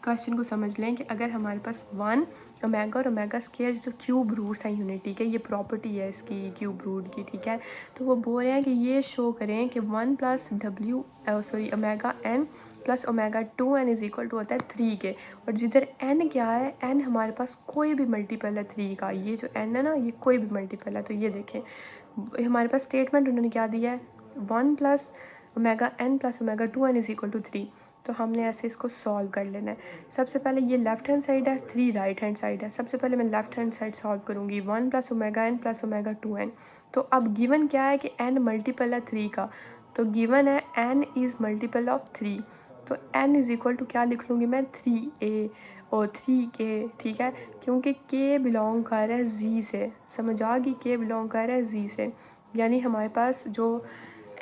क्वेश्चन को समझ लें कि अगर हमारे पास 1 ओमेगा और ओमेगा स्केयर जो क्यूब रूट्स हैं यूनिटी के, ये प्रॉपर्टी है इसकी क्यूब रूट की, ठीक है। तो वो बोल रहे हैं कि ये शो करें कि 1 + omega n + omega 2n is equal to होता है 3 के, और जिधर n क्या है, n हमारे पास कोई भी मल्टीपल है 3 का, ये जो n है ना ये कोई भी मल्टीपल है। तो ये देखें हमारे पास स्टेटमेंट उन्होंने क्या दिया है, 1 + omega n + omega 2n is equal to 3, तो हमने ऐसे इसको सॉल्व कर लेना है। सबसे पहले ये लेफ्ट हैंड साइड है, 3 राइट हैंड साइड है, सबसे पहले मैं लेफ्ट हैंड साइड सॉल्व करूँगी, 1 + ओमेगा n + ओमेगा 2n। तो अब गिवन क्या है कि n मल्टीपल है 3 का, तो गिवन है n इज़ मल्टीपल ऑफ 3, तो n इज़ इक्वल टू क्या लिख लूँगी मैं 3a और 3k, ठीक है, क्योंकि k बिलोंग कर रहा है z से, समझ आ गई, k बिलोंग कर रहा है z से, यानी हमारे पास जो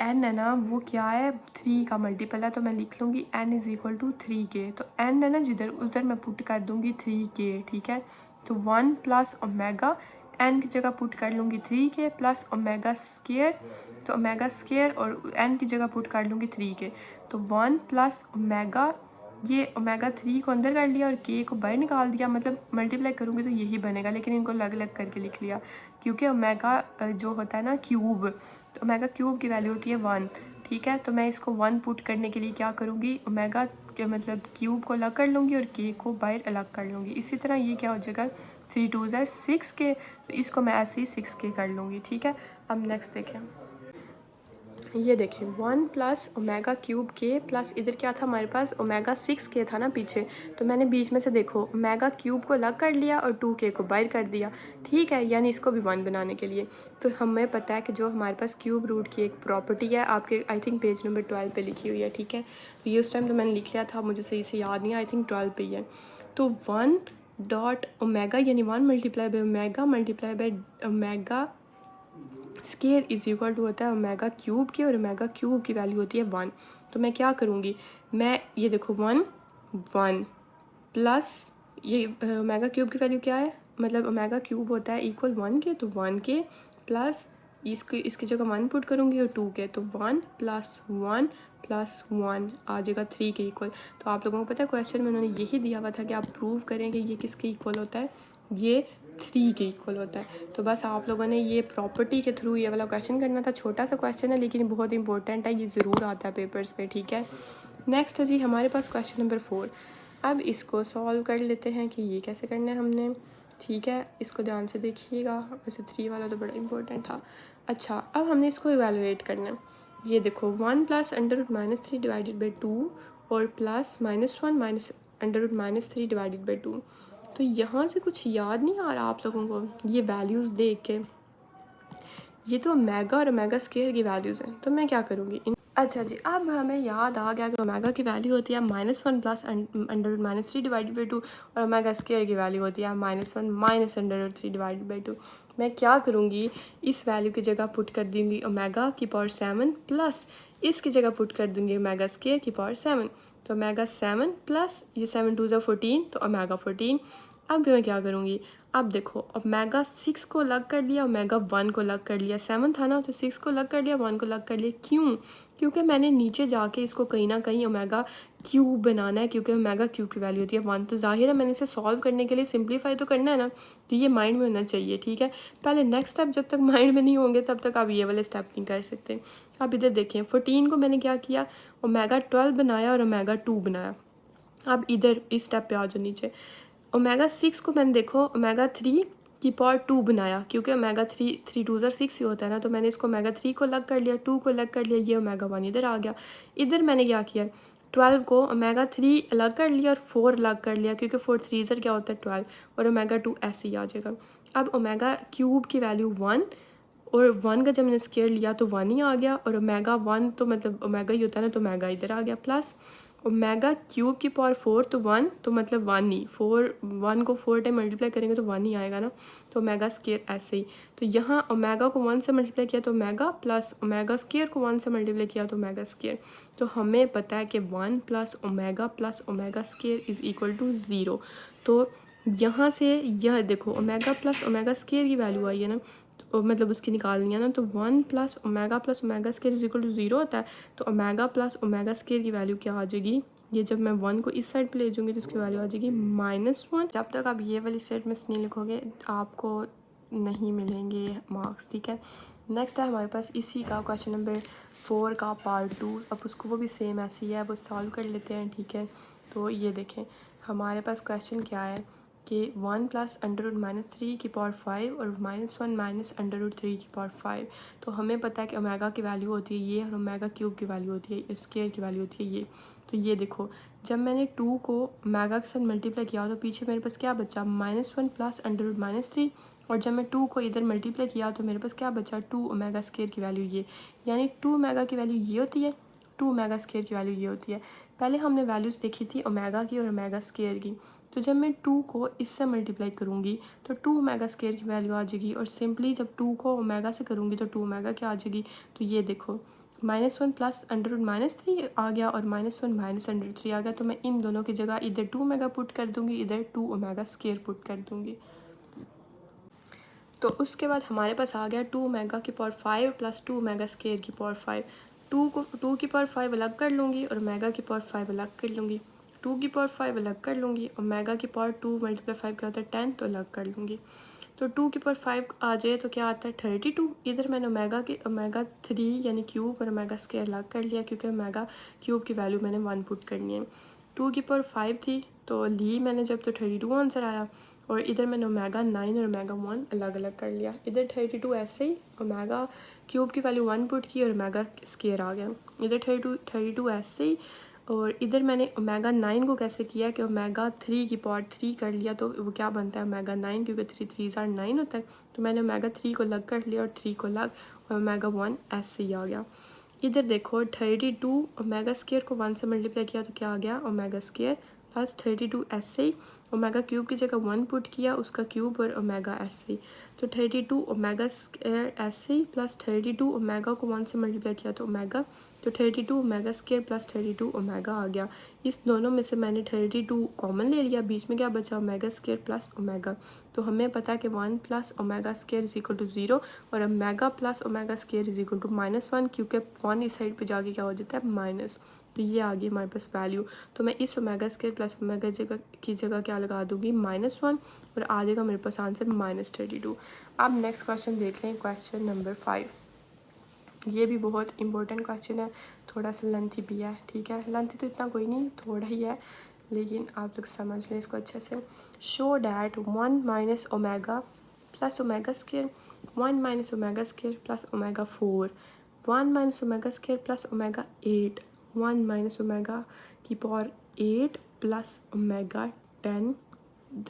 n है ना वो क्या है 3 का मल्टीपल है, तो मैं लिख लूँगी n is equal to 3k, तो n है ना जिधर उधर मैं पुट कर दूँगी 3k, ठीक है। तो 1 + ओमेगा n की जगह पुट कर लूँगी 3k + ओमेगा स्केयर, तो ओमेगा स्केयर और n की जगह पुट कर लूँगी 3k, तो 1 + ओमेगा, ये ओमेगा 3 को अंदर कर लिया और k को बाहर निकाल दिया, मतलब मल्टीप्लाई करूँगी तो यही बनेगा, लेकिन इनको अलग अलग करके लिख लिया क्योंकि ओमेगा जो होता है ना क्यूब, तो ओमेगा क्यूब की वैल्यू होती है 1, ठीक है। तो मैं इसको 1 पुट करने के लिए क्या करूँगी, ओमेगा के मतलब क्यूब को अलग कर लूँगी और के को बाहर अलग कर लूँगी। इसी तरह ये क्या हो जाएगा 3 2 ज़ार 6k, तो इसको मैं ऐसे ही 6k कर लूँगी, ठीक है। अब नेक्स्ट देखें, ये देखें 1 + ओमेगा क्यूब के प्लस इधर क्या था हमारे पास ओमेगा 6k था ना पीछे, तो मैंने बीच में से देखो ओमेगा क्यूब को अलग कर लिया और 2k को बाहर कर दिया, ठीक है, यानी इसको भी 1 बनाने के लिए। तो हमें पता है कि जो हमारे पास क्यूब रूट की एक प्रॉपर्टी है आपके आई थिंक पेज नंबर 12 पे लिखी हुई है, ठीक है। तो ये उस टाइम तो मैंने लिख लिया था, मुझे सही से याद नहीं, आई थिंक 12 पे ही है। तो 1 डॉट ओमेगा यानी 1 × omega × omega square is equal to होता है ओमेगा क्यूब के, और ओमेगा क्यूब की वैल्यू होती है 1। तो मैं क्या करूँगी, मैं ये देखो 1 1 प्लस ये ओमेगा क्यूब की वैल्यू क्या है, मतलब ओमेगा क्यूब होता है इक्वल 1 के, तो 1 के प्लस इसकी जगह 1 पुट करूँगी और 2 के, तो 1 + 1 + 1 आ जाएगा 3 के इक्वल। तो आप लोगों को पता है क्वेश्चन में उन्होंने यही दिया हुआ था कि आप प्रूव करें कि ये किसके इक्वल होता है, ये 3 के इक्वल होता है। तो बस आप लोगों ने ये प्रॉपर्टी के थ्रू ये वाला क्वेश्चन करना था। छोटा सा क्वेश्चन है लेकिन बहुत इंपॉर्टेंट है, ये ज़रूर आता है पेपर्स में, ठीक है। नेक्स्ट है जी हमारे पास क्वेश्चन नंबर 4। अब इसको सॉल्व कर लेते हैं कि ये कैसे करना है हमने, ठीक है। इसको ध्यान से देखिएगा, वैसे 3 वाला तो बड़ा इंपॉर्टेंट था। अच्छा, अब हमने इसको इवेलुएट करना है। ये देखो 1 + √-3 डिवाइडेड बाई 2 और प्लस -1 - √-3 डिवाइडेड बाई 2। तो यहाँ से कुछ याद नहीं आ रहा आप लोगों को ये वैल्यूज़ देख के? ये तो ओमेगा और ओमेगा स्क्वायर की वैल्यूज़ हैं, तो मैं क्या करूँगी अच्छा जी, अब हमें याद आ गया कि ओमेगा की वैल्यू होती है -1 + √-3 डिवाइडेड बाई 2 और ओमेगा स्क्वायर की वैल्यू होती है -1 - √3 डिवाइडेड बाई 2। मैं क्या करूँगी, इस वैल्यू की जगह पुट कर दूँगी ओमेगा की पावर 7 प्लस इसकी जगह पुट कर दूँगी ओमेगा स्क्वायर की पावर 7। तो ओमेगा 7 प्लस ये 7 2 14, तो ओमेगा 14। अब मैं क्या करूँगी, अब देखो ओमेगा 6 को अलग कर लिया, ओमेगा 1 को अलग कर लिया। 7 था ना, तो 6 को अलग कर लिया, 1 को अलग कर लिया। क्यों? क्योंकि मैंने नीचे जाके इसको कहीं ना कहीं ओमेगा क्यूब बनाना है, क्योंकि ओमेगा क्यूब की वैल्यू होती है 1। तो जाहिर है मैंने इसे सॉल्व करने के लिए सिंप्लीफाई तो करना है ना, तो ये माइंड में होना चाहिए, ठीक है। पहले नेक्स्ट स्टेप जब तक माइंड में नहीं होंगे तब तक आप ये वाले स्टेप नहीं कर सकते। अब इधर देखें 14 को मैंने क्या किया, ओमेगा 12 बनाया और ओमेगा 2 बनाया। अब इधर इस स्टेप पे आ जाओ नीचे, ओमेगा 6 को मैंने देखो ओमेगा 3 की पावर 2 बनाया, क्योंकि ओमेगा 3 2 6 ही होता है ना, तो मैंने इसको ओमेगा 3 को अलग कर लिया, 2 को अलग कर लिया, ये ओमेगा 1 इधर आ गया। इधर मैंने क्या किया, 12 को ओमेगा 3 अलग कर लिया और 4 अलग कर लिया, क्योंकि 4 3 इधर क्या होता है 12 और ओमेगा 2 ऐसे ही आ जाएगा। अब ओमेगा क्यूब की वैल्यू 1 और 1 का जब मैंने स्क्वायर लिया तो 1 ही आ गया, और ओमेगा 1 तो मतलब ओमेगा ही होता है ना, तो ओमेगा इधर आ गया प्लस ओमेगा क्यूब की पावर 4, तो 1 तो मतलब 1 ही, 1 को 4 टाइम मल्टीप्लाई करेंगे तो 1 ही आएगा ना, तो ओमेगा स्क्वायर ऐसे ही। तो यहाँ ओमेगा को 1 से मल्टीप्लाई किया तो ओमेगा प्लस ओमेगा स्क्वायर को 1 से मल्टीप्लाई किया तो ओमेगा स्क्वायर। तो हमें पता है कि 1 + omega square is equal to 0। तो यहाँ से यह देखो ओमेगा प्लस ओमेगा स्क्वायर की वैल्यू आई है ना, तो मतलब उसकी निकालनी है ना, तो 1 + omega square is equal to 0 होता है। तो ओमेगा प्लस ओमेगा स्क्वायर की वैल्यू क्या आ जाएगी, ये जब मैं 1 को इस साइड पे ले जाऊँगी तो इसकी वैल्यू आ जाएगी -1। जब तक आप ये वाली स्टेटमेंट्स नहीं लिखोगे आपको नहीं मिलेंगे मार्क्स, ठीक है। नेक्स्ट है हमारे पास इसी का क्वेश्चन नंबर 4 का पार्ट 2। अब उसको वो भी सेम ऐसी है, वो सॉल्व कर लेते हैं, ठीक है। तो ये देखें हमारे पास क्वेश्चन क्या है कि 1 + √-3 की पावर 5 और -1 - √3 की पावर 5। तो हमें पता है कि ओमेगा की वैल्यू होती है ये और ओमेगा क्यूब की वैल्यू होती है, स्क्वायर की वैल्यू होती है ये। तो ये देखो जब मैंने 2 को ओमेगा के साथ मल्टीप्लाई किया तो पीछे मेरे पास क्या बचा, -1 + √-3, और जब मैं 2 को इधर मल्टीप्लाई किया तो मेरे पास क्या बचा, 2 ओमेगा स्क्वायर की वैल्यू ये, यानी 2 ओमेगा की वैल्यू ये होती है, 2 ओमेगा स्क्वायर की वैल्यू ये होती है। पहले हमने वैल्यूज़ देखी थी ओमेगा की और ओमेगा स्क्वायर की, तो जब मैं 2 को इससे मल्टीप्लाई करूँगी तो 2 ओमेगा स्क्वायर की वैल्यू आ जाएगी, और सिंपली जब 2 को ओमेगा से करूँगी तो 2 ओमेगा क्या आ जाएगी। तो ये देखो -1 + √-3 आ गया और -1 - √3 आ गया। तो मैं इन दोनों की जगह इधर 2 ओमेगा पुट कर दूँगी, इधर 2 ओमेगा स्क्वायर पुट कर दूँगी। तो उसके बाद हमारे पास आ गया 2 ओमेगा की पावर 5 प्लस 2 ओमेगा स्क्वायर की पावर 5। 2 की पावर 5 अलग कर लूँगी और ओमेगा की पावर 5 अलग कर लूँगी। 2 की पावर 5 अलग कर लूँगी, ओमेगा की पावर 2 × 5 क्या होता है 10, तो अलग कर लूँगी। तो 2 की पावर 5 आ जाए तो क्या आता है 32। इधर मैंने ओमेगा 3 यानी क्यूब और ओमेगा स्क्वायर अलग कर लिया, क्योंकि ओमेगा क्यूब की वैल्यू मैंने 1 पुट करनी है। 2 की पावर 5 थी तो ली मैंने जब, तो 32 आंसर आया, और इधर मैंने ओमेगा 9 और ओमेगा 1 अलग अलग कर लिया। इधर 32 ऐसे ही ओमेगा क्यूब की वैल्यू 1 पुट की और ओमेगा स्क्वायर आ गया। इधर 32 ऐसे ही, और इधर मैंने ओमेगा 9 को कैसे किया कि ओमेगा 3 की पावर 3 कर लिया, तो वो क्या बनता है ओमेगा 9, क्योंकि 3 3 9 होता है। तो मैंने ओमेगा 3 को अलग कर लिया और 3 को अलग, और ओमेगा 1 ऐसे ही आ गया। इधर देखो 32 ओमेगा स्क्वायर को 1 से मल्टीप्लाई किया तो क्या आ गया ओमेगा स्क्वायर प्लस 32 ऐसे ही ओमेगा क्यूब की जगह 1 पुट किया, उसका क्यूब और ओमेगा ऐसे ही, तो 32 ओमेगा स्क्वायर ऐसे ही प्लस 32 ओमेगा को 1 से मल्टीप्लाई किया तो ओमेगा, तो 32 ओमेगा स्क्वायर प्लस 32 ओमेगा आ गया। इस दोनों में से मैंने 32 कॉमन ले लिया, बीच में क्या बचा ओमेगा स्क्वायर प्लस ओमेगा। तो हमें पता है कि 1 plus omega square is equal to 0 और omega plus omega square is equal to -1, क्योंकि 1 इस साइड पे जाके क्या हो जाता है माइनस। तो ये आ गई हमारे पास वैल्यू। तो मैं इस ओमेगा स्क्वायर प्लस ओमेगा की जगह क्या लगा दूंगी -1 और आ जाएगा मेरे पास आंसर -32। अब नेक्स्ट क्वेश्चन देख लें, क्वेश्चन नंबर 5। ये भी बहुत इंपॉर्टेंट क्वेश्चन है, थोड़ा सा लेंथी भी है, ठीक है। लेंथी तो इतना कोई नहीं, थोड़ा ही है, लेकिन आप लोग समझ लें इसको अच्छे से। Show that 1 minus omega plus omega square 1 minus omega square plus omega 4 1 minus omega square plus omega 8 1 minus omega की पावर 8 प्लस ओमेगा 10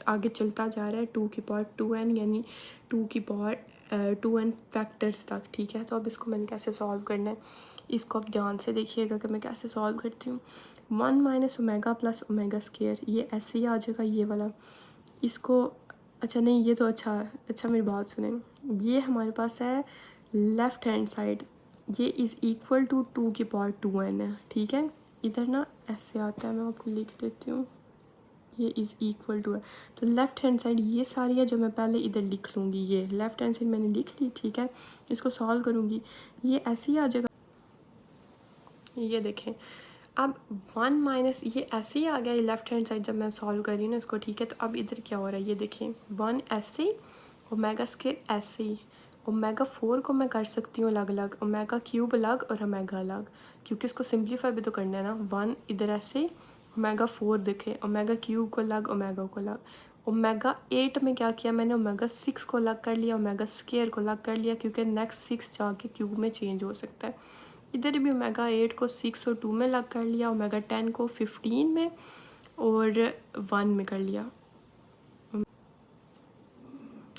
आगे चलता जा रहा है 2 की पावर 2n, यानी 2 की पावर 2n फैक्टर्स तक, ठीक है। तो अब इसको मैंने कैसे सॉल्व करना है, इसको आप ध्यान से देखिएगा कि मैं कैसे सॉल्व करती हूँ। 1 minus omega plus omega square ये ऐसे ही आ जाएगा, ये वाला इसको, अच्छा नहीं ये तो अच्छा मेरी बात सुने, ये हमारे पास है लेफ़्ट हैंड साइड, ये इज़ इक्वल टू 2 की पावर 2n है, ठीक है। इधर ना ऐसे आता है, मैं आपको लिख देती हूँ, ये इज़ इक्वल टू है, तो लेफ़्ट हैंड साइड ये सारी है जो मैं पहले इधर लिख लूँगी, ये लेफ़्ट हैंड साइड मैंने लिख ली, ठीक है। इसको सॉल्व करूँगी, ये ऐसे ही आ जाएगा, ये देखें। अब 1 माइनस ये ऐसे ही आ गया, ये लेफ़्ट हैंड साइड जब मैं सॉल्व कर रही हूँ ना इसको, ठीक है। तो अब इधर क्या हो रहा है, ये देखें 1 ऐसे ही ओमेगा स्क्वायर ऐसे ही, ओमेगा 4 को मैं कर सकती हूँ अलग अलग, ओमेगा क्यूब अलग और ओमेगा अलग, क्योंकि इसको सिंप्लीफाई भी तो करना है ना। 1 इधर ऐसे ही, ओमेगा 4 देखे, ओमेगा क्यूब को अलग, ओमेगा को अलग। ओमेगा 8 में क्या किया मैंने, ओमेगा 6 को अलग कर लिया, ओमेगा स्क्वायर को अलग कर लिया, क्योंकि नेक्स्ट 6 जाके क्यूब में चेंज हो सकता है। इधर भी ओमेगा 8 को 6 और 2 में अलग कर लिया, ओमेगा 10 को 15 में और 1 में कर लिया।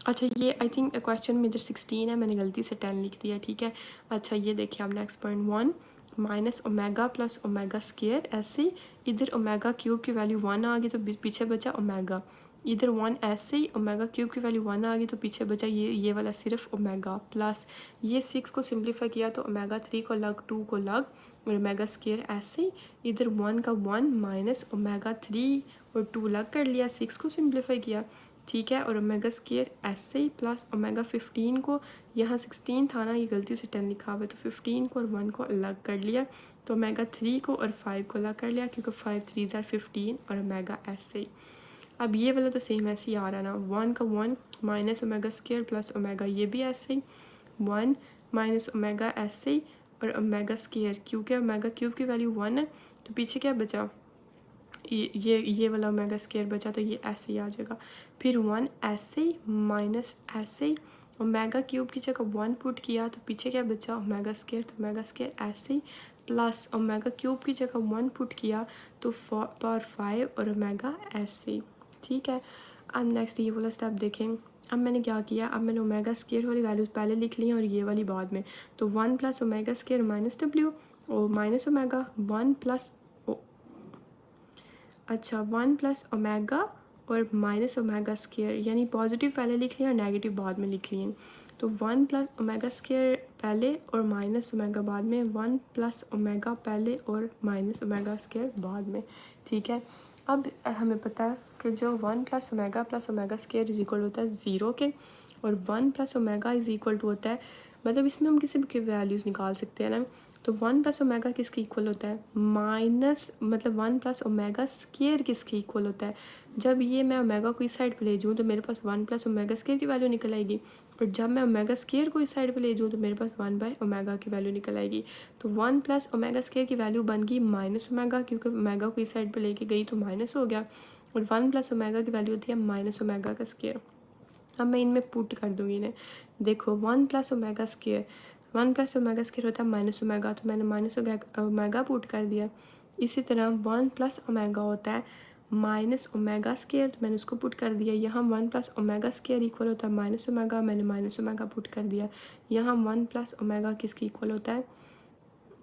अच्छा ये आई थिंक क्वेश्चन में इधर 16 है, मैंने गलती से 10 लिख दिया, ठीक है। अच्छा ये देखिए आप next point, 1 minus omega plus omega square ऐसे, इधर ओमेगा क्यूब की वैल्यू 1 आ गई तो पीछे बचा ओमेगा, इधर 1 ऐसे ही ओमेगा क्यूब की वैल्यू 1 आ गई तो पीछे बचा ये वाला सिर्फ ओमेगा, प्लस ये 6 को सिंप्लीफाई किया तो ओमेगा 3 को लग, 2 को लग और ओमेगा स्क्वायर ऐसे ही, इधर 1 का 1 माइनस ओमेगा 3 और 2 लग कर लिया, 6 को सिंप्लीफाई किया, ठीक है। और ओमेगा स्क्वायर ऐसे ही प्लस ओमेगा 15 को, यहाँ 16 था ना, ये गलती से 10 लिखा हुआ है, तो 15 को और 1 को अलग कर लिया, तो ओमेगा 3 को और 5 को अलग कर लिया, क्योंकि 5 3 ज़ार 15 और ओमेगा ऐसे ही। अब ये वाला तो सेम ऐसे ही आ रहा है ना, 1 का 1 minus omega square plus omega, ये भी ऐसे ही 1 माइनस ओमेगा ऐसे ही और ओमेगा स्क्वायर, क्योंकि ओमेगा क्यूब की वैल्यू 1 है तो पीछे क्या बचा, ये वाला ओमेगा स्क्वायर बचा, तो ये ऐसे ही आ जाएगा। फिर 1 ऐसे ही माइनस ऐसे ही, ओमेगा क्यूब की जगह 1 पुट किया तो पीछे क्या बचा ओमेगा स्क्वायर, तो ओमेगा स्क्वायर ऐसे ही प्लस ओमेगा क्यूब की जगह 1 पुट किया तो पावर 5 और ओमेगा ऐसे ही, ठीक है। अब नेक्स्ट ये वाला स्टेप देखें। अब मैंने क्या किया, अब मैंने ओमेगा स्क्वायर वाली वैल्यूज़ पहले लिख ली और ये वाली बाद में, तो 1 plus omega square minus W और माइनस ओमेगा 1 प्लस, अच्छा 1 प्लस ओमेगा और माइनस ओमेगा स्क्वायर, यानी पॉजिटिव पहले लिख लिया और नेगेटिव बाद में लिख लिए, तो 1 प्लस ओमेगा स्क्वायर पहले और माइनस ओमेगा बाद में, 1 प्लस ओमेगा पहले और माइनस ओमेगा स्क्वायर बाद में, ठीक है। अब हमें पता है कि जो 1 plus omega square is equal होता है 0 के, और 1 plus omega is equal to होता है, मतलब इसमें हम किसी भी वैल्यूज़ निकाल सकते हैं ना, तो 1 प्लस ओमेगा किसके इक्वल होता है, माइनस मतलब 1 प्लस ओमेगा स्क्वायर किसके इक्वल होता है। जब ये मैं ओमेगा को इस साइड पे ले जाऊँ तो मेरे पास 1 प्लस ओमेगा स्क्वायर की वैल्यू निकल आएगी, और जब मैं ओमेगा स्क्वायर को इस साइड पे ले जाऊँ तो मेरे पास 1 बाय ओमेगा की वैल्यू निकल आएगी। तो 1 प्लस ओमेगा स्क्वायर की वैल्यू बन गई माइनस ओमेगा, क्योंकि ओमेगा को इस साइड पर लेके गई तो माइनस हो गया, और 1 प्लस ओमेगा की वैल्यू होती है माइनस ओमेगा का स्क्वायर। अब मैं इनमें पुट कर दूँगी इन्हें, देखो 1 plus omega square, 1 plus omega square होता है माइनस ओमेगा, तो मैंने माइनस ओमेगा पुट कर दिया। इसी तरह 1 प्लस ओमेगा होता है माइनस ओमेगा स्क्वायर, तो मैंने उसको पुट कर दिया। यहाँ 1 प्लस ओमेगा स्क्वायर इक्वल होता है माइनस ओमेगा, मैंने माइनस ओमेगा पुट कर दिया। यहाँ 1 प्लस ओमेगा किसके इक्वल होता है,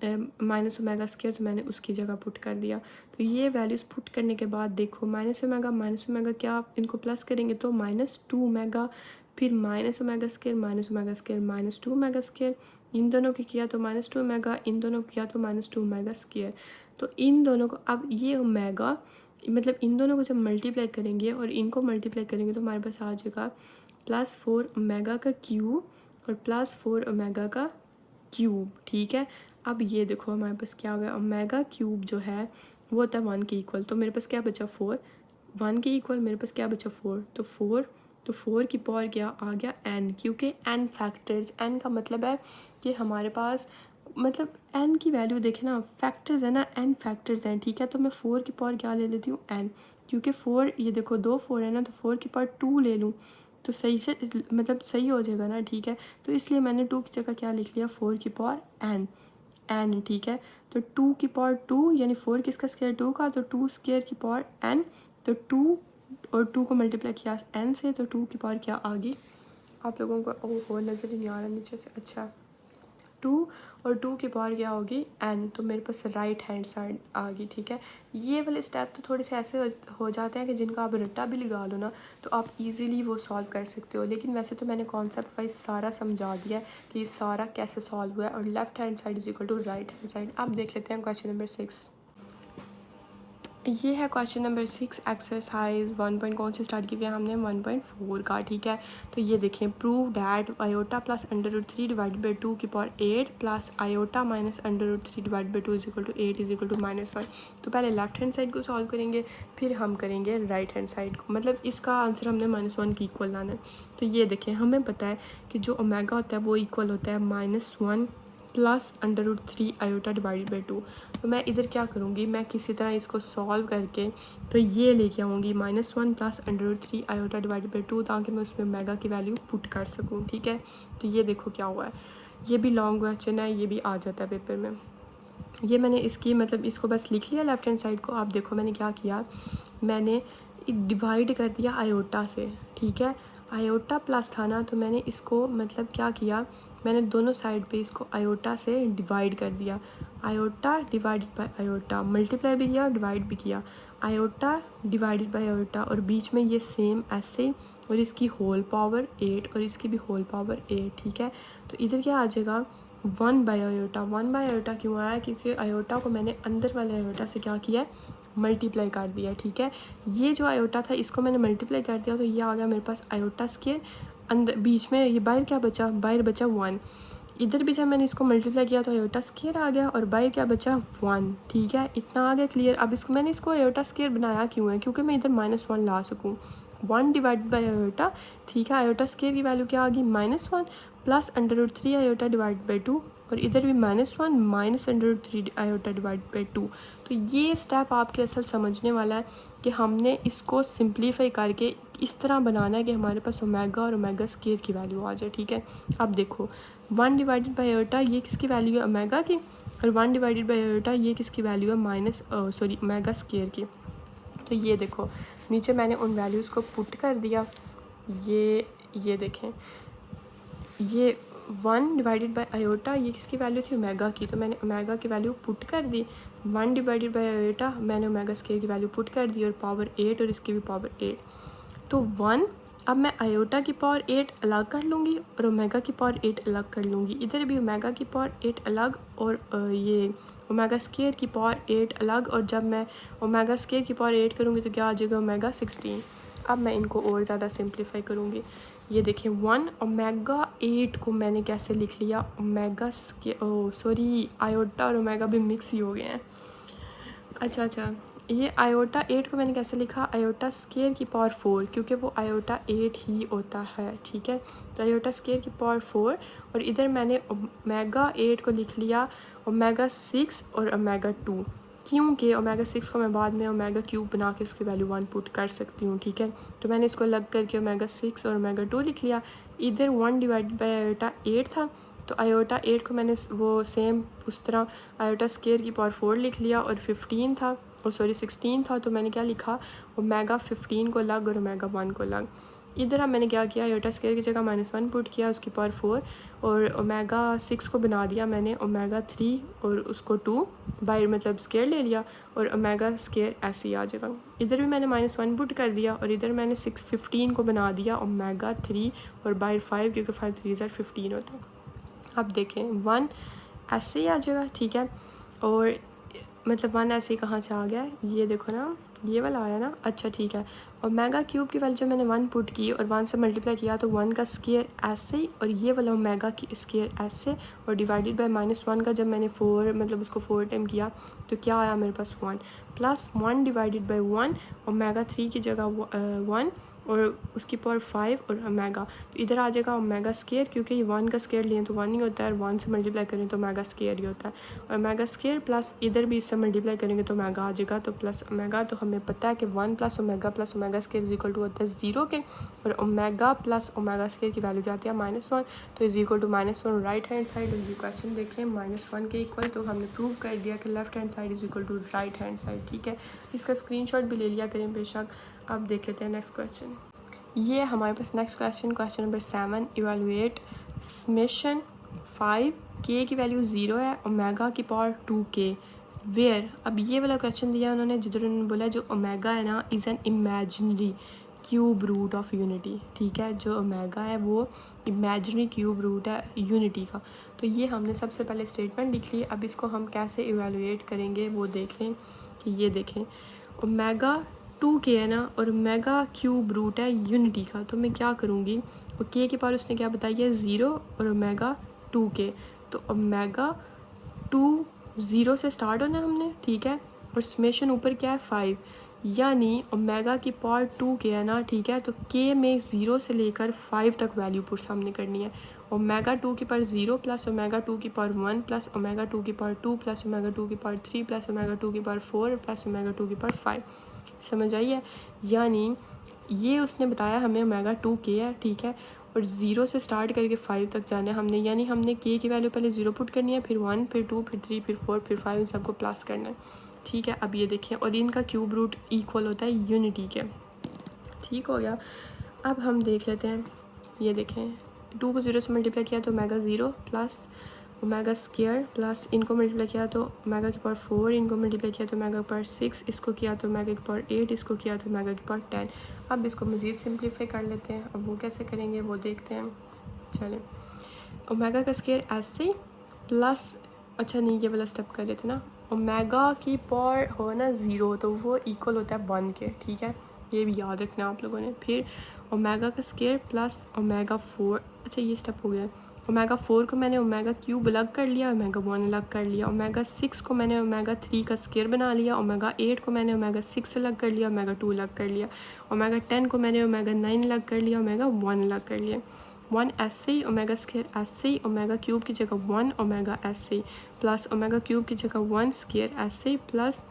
माइनस ओमेगा स्क्वायर, तो मैंने उसकी जगह पुट कर दिया। तो ये वैल्यूज़ पुट करने के बाद देखो माइनस ओमेगा क्या आप इनको प्लस करेंगे तो -2 ओमेगा, फिर minus omega square -2 omega square, इन दोनों की किया तो -2 ओमेगा, इन दोनों को किया तो -2 ओमेगा स्क्वायर। तो इन दोनों को अब ये ओमेगा मतलब इन दोनों को जब मल्टीप्लाई करेंगे और इनको मल्टीप्लाई करेंगे तो हमारे पास आ जाएगा +4 ओमेगा का क्यूब और +4 ओमेगा का क्यूब। ठीक है, अब ये देखो हमारे पास क्या हुआ, ओमेगा क्यूब जो है वो होता है 1 के इक्वल, तो मेरे पास क्या बचा 4, 1 के इक्वल मेरे पास क्या बचा 4, तो 4 की पावर क्या आ गया n, क्योंकि n फैक्टर्स, n का मतलब है कि हमारे पास मतलब n की वैल्यू देखे ना, फैक्टर्स है ना, n फैक्टर्स हैं। ठीक है, तो मैं 4 की पावर क्या ले लेती हूँ n, क्योंकि 4 ये देखो 2 4 है ना, तो 4 की पावर 2 ले लूँ तो सही से मतलब सही हो जाएगा ना। ठीक है, तो इसलिए मैंने 2 की जगह क्या लिख लिया 4 की पावर n। ठीक है, तो 2 की पावर 2 यानी 4 किसका स्क्वायर 2 का, तो 2 स्क्वायर की पावर n, तो 2 और 2 को मल्टीप्लाई किया n से, तो 2 की पावर क्या आ गई, आप लोगों को ओहो नज़र ही नहीं आ रहा नीचे से, अच्छा 2 और 2 की पावर क्या होगी n, तो मेरे पास राइट हैंड साइड आ गई। ठीक है, ये वाले स्टेप तो थोड़े से ऐसे हो जाते हैं कि जिनका आप रट्टा भी लगा लो ना तो आप इजीली वो सॉल्व कर सकते हो, लेकिन वैसे तो मैंने कॉन्सेप्ट वाइज सारा समझा दिया है कि ये सारा कैसे सॉल्व हुआ है। और left hand side is equal to right hand side. अब देख लेते हैं क्वेश्चन नंबर 6। ये है क्वेश्चन नंबर 6, एक्सरसाइज 1 पॉइंट कौन से स्टार्ट की हुई है हमने 1.4 का। ठीक है, तो ये देखें, prove that iota plus √3 divide by 2 की power 8 plus iota minus √3 divide by 2 is equal to 8 is equal to -1। तो पहले लेफ्ट हैंड साइड को सॉल्व करेंगे, फिर हम करेंगे राइट हैंड साइड को, मतलब इसका आंसर हमने -1 की इक्वल लाना है। तो ये देखें, हमें पता है कि जो ओमेगा होता है वो इक्वल होता है -1 प्लस √3 आयोटा डिवाइड बाई 2। तो मैं इधर क्या करूँगी, मैं किसी तरह इसको सॉल्व करके तो ये लेके आऊँगी -1 प्लस √3 आयोटा डिवाइड बाई 2, ताकि मैं उसमें ओमेगा की वैल्यू पुट कर सकूँ। ठीक है, तो ये देखो क्या हुआ है, ये भी लॉन्ग क्वेश्चन है, ये भी आ जाता है पेपर में। ये मैंने इसकी मतलब इसको बस लिख लिया लेफ्ट हैंड साइड को। आप देखो मैंने क्या किया, मैंने डिवाइड कर दिया आयोटा से। ठीक है, आयोटा प्लस था ना, तो मैंने इसको मतलब क्या किया, मैंने दोनों साइड पे इसको आयोटा से डिवाइड कर दिया। Iota divided by iota, multiply भी किया डिवाइड भी किया, आयोटा डिवाइडेड बाय आयोटा, और बीच में ये सेम ऐसे, और इसकी होल पावर 8 और इसकी भी होल पावर 8। ठीक है, तो इधर क्या आ जाएगा 1 बाय आयोटा। 1 बाय आयोटा क्यों आया, क्योंकि आयोटा को मैंने अंदर वाले आयोटा से क्या किया, मल्टीप्लाई कर दिया। ठीक है, ये जो आयोटा था इसको मैंने मल्टीप्लाई कर दिया, तो ये आ गया मेरे पास आयोटा स्क्वायर, अंदर बीच में ये बाहर क्या बचा, बाहर बचा 1। इधर भी जब मैंने इसको मल्टीप्लाई किया तो आयोटा स्क्वायर आ गया और बाहर क्या बचा 1। ठीक है, इतना आ गया क्लियर। अब इसको मैंने इसको आयोटा स्क्वायर बनाया क्यों है, क्योंकि मैं इधर -1 ला सकूँ, 1 डिवाइड बाई आयोटा। ठीक है, आयोटा स्क्वायर की वैल्यू क्या आ गई -1 प्लस √3 आयोटा डिवाइड बाई 2, और इधर भी -1 माइनस √3 आयोटा डिवाइड बाई 2। तो ये स्टेप आपके असल समझने वाला है कि हमने इसको सिंप्लीफाई करके इस तरह बनाना है कि हमारे पास ओमेगा और ओमेगा स्क्वायर की वैल्यू आ जाए। ठीक है, अब देखो 1 डिवाइडेड बाई आयोटा ये किसकी वैल्यू है, ओमेगा की, और 1 डिवाइडेड बाई आयोटा ये किसकी वैल्यू है ओमेगा स्क्वायर की। तो ये देखो नीचे मैंने उन वैल्यूज़ को पुट कर दिया। ये देखें, ये 1 डिवाइडेड बाई आयोटा ये किसकी वैल्यू थी, ओमेगा की, तो मैंने ओमेगा की वैल्यू पुट कर दी। 1 डिवाइडेड बाई आयोटा मैंने ओमेगा स्क्वायर की वैल्यू पुट कर दी, और पावर 8 और इसकी भी पावर 8। तो 1, अब मैं आयोटा की पावर 8 अलग कर लूँगी और ओमेगा की पावर 8 अलग कर लूँगी। इधर भी ओमेगा की पावर 8 अलग और ये ओमेगा स्क्वायर की पावर 8 अलग, और जब मैं ओमेगा स्क्वायर की पावर 8 करूँगी तो क्या आ जाएगा ओमेगा 16। अब मैं इनको और ज़्यादा सिंप्लीफाई करूँगी। ये देखिए 1 ओमेगा 8 को मैंने कैसे लिख लिया, ओमेगा आयोटा और ओमेगा भी मिक्स ही हो गए हैं। अच्छा, ये आयोटा 8 को मैंने कैसे लिखा, आयोटा स्क्वायर की पावर 4, क्योंकि वो आयोटा 8 ही होता है। ठीक है, तो आयोटा स्क्वायर की पावर 4, और इधर मैंने ओमेगा 8 को लिख लिया ओमेगा 6 और ओमेगा 2, क्योंकि ओमेगा 6 को मैं बाद में ओमेगा क्यूब बना के उसकी वैल्यू 1 पुट कर सकती हूँ। ठीक है, तो मैंने इसको अलग करके ओमेगा 6 और ओमेगा 2 लिख लिया। इधर 1 डिवाइडेड बाई आयोटा 8 था, तो आयोटा 8 को मैंने वो सेम उस तरह आयोटा स्क्वायर की पावर 4 लिख लिया, और 16 था तो मैंने क्या लिखा, ओमेगा 15 को अलग और ओमेगा 1 को अलग। इधर अब मैंने क्या किया, आयोटा स्केयर की जगह -1 पुट किया, उसकी पावर 4 और ओमेगा 6 को बना दिया मैंने ओमेगा 3 और उसको 2 बाय मतलब स्केयर ले लिया और ओमेगा स्केयर ऐसे ही आ जाएगा। इधर भी मैंने -1 पुट कर दिया और इधर मैंने 15 को बना दिया ओमेगा 3 और बाय 5 क्योंकि 5 3 15 होता है। अब देखें 1 ऐसे ही आ जाएगा, ठीक है। और मतलब 1 ऐसे ही कहाँ से आ गया, ये देखो ना, ये वाला आया ना, अच्छा ठीक है। ओमेगा क्यूब की वैल्यू जब मैंने 1 पुट की और 1 से मल्टीप्लाई किया तो 1 का स्केयर ऐसे ही और ये वाला ओमेगा की स्केयर ऐसे और डिवाइडेड बाय -1 का जब मैंने 4 मतलब उसको 4 टाइम किया तो क्या आया मेरे पास 1 प्लस 1 डिवाइडेड बाय 1 ओमेगा 3 की जगह 1 और उसकी पावर 5 और ओमेगा, तो इधर आ जाएगा ओमेगा स्केयर क्योंकि ये 1 का स्केयर लिए तो 1 ही होता है और 1 से मल्टीप्लाई करें तो ओमेगा स्केयर ही होता है और ओमेगा स्केयर प्लस इधर भी इससे मल्टीप्लाई करेंगे तो ओमेगा आ जाएगा, तो प्लस ओमेगा, तो हमें पता है कि 1 plus omega square is equal to होता है 0 के और ओमेगा प्लस ओमेगा स्केयर की वैल्यू जाती है -1 तो is equal to -1 right hand side. और ये क्वेश्चन देखें -1 के इक्वल, तो हमने प्रूव कर दिया कि left hand side is equal to right hand side, ठीक है। इसका स्क्रीनशॉट भी ले लिया करें बेशक। अब देख लेते हैं नेक्स्ट क्वेश्चन। ये हमारे पास next question number 7, evaluate summation 5 के की वैल्यू 0 है ओमेगा की पावर 2k वेयर। अब ये वाला क्वेश्चन दिया उन्होंने जिधर उन्होंने बोला जो ओमेगा है ना is an imaginary cube root of unity, ठीक है। जो ओमेगा है वो इमेजिनरी क्यूब रूट है यूनिटी का। तो ये हमने सबसे पहले स्टेटमेंट लिख ली। अब इसको हम कैसे इवेलुएट करेंगे वो देख लें कि ये देखें ओमेगा 2k है ना और ओमेगा क्यूब रूट है यूनिटी का, तो मैं क्या करूँगी, और k की पावर उसने क्या बताई है 0 और ओमेगा 2k, तो ओमेगा 2 0 से स्टार्ट होना है हमने, ठीक है। और समेशन ऊपर क्या है 5, यानी ओमेगा की पावर 2k है ना, ठीक है। तो k में 0 से लेकर 5 तक वैल्यू पुट सामने करनी है। ओमेगा 2 की पावर 0 प्लस ओमेगा 2 की पावर 1 प्लस ओमेगा 2 की पावर 2 प्लस ओमेगा 2 की पावर 3 प्लस ओमेगा 2 की पावर 4 प्लस ओमेगा 2 की पावर 5, समझ आई है। यानी ये उसने बताया हमें ओमेगा 2k है, ठीक है। और 0 से स्टार्ट करके 5 तक जाना है हमने, यानी हमने k की वैल्यू पहले 0 पुट करनी है, फिर 1 फिर 2 फिर 3 फिर 4 फिर 5 इन सबको प्लस करना है, ठीक है। अब ये देखें और इनका क्यूब रूट इक्वल होता है यूनिटी के, ठीक हो गया। अब हम देख लेते हैं, ये देखें 2 को 0 से मल्टीप्लाई किया तो omega 0 plus omega square plus इनको मल्टीप्लाई किया तो ओमेगा की पावर 4, इनको मल्टीप्लाई किया तो ओमेगा की पावर 6, इसको किया तो ओमेगा की पावर 8, इसको किया तो ओमेगा की पावर 10। अब इसको मज़ीद सिंप्लीफाई कर लेते हैं। अब वो कैसे करेंगे वो देखते हैं। चलें, ओमेगा का स्केयर ऐसे प्लस, अच्छा नहीं ये वाला स्टेप कर लेते ना, ओमेगा की पावर हो ना 0 तो वो इक्वल होता है 1 के, ठीक है। ये भी याद रखना आप लोगों ने। फिर ओमेगा का स्केयर प्लस ओमेगा 4, अच्छा ये स्टेप हो गया। ओमेगा 4 को मैंने ओमेगा क्यूब अलग कर लिया, ओमेगा 1 अलग कर लिया। ओमेगा 6 को मैंने ओमेगा 3 का स्केयर बना लिया। ओमेगा 8 को मैंने ओमेगा 6 अलग कर लिया, ओमेगा 2 अलग कर लिया। ओमेगा 10 को मैंने ओमेगा 9 अलग कर लिया, ओमेगा 1 अलग कर लिया। 1 ऐसे ही ओमेगा स्केयर ऐसे ही, ओमेगा क्यूब की जगह 1 ओमेगा ऐसे ही प्लस ओमेगा क्यूब की जगह 1 स्केयर ऐसे ही प्लस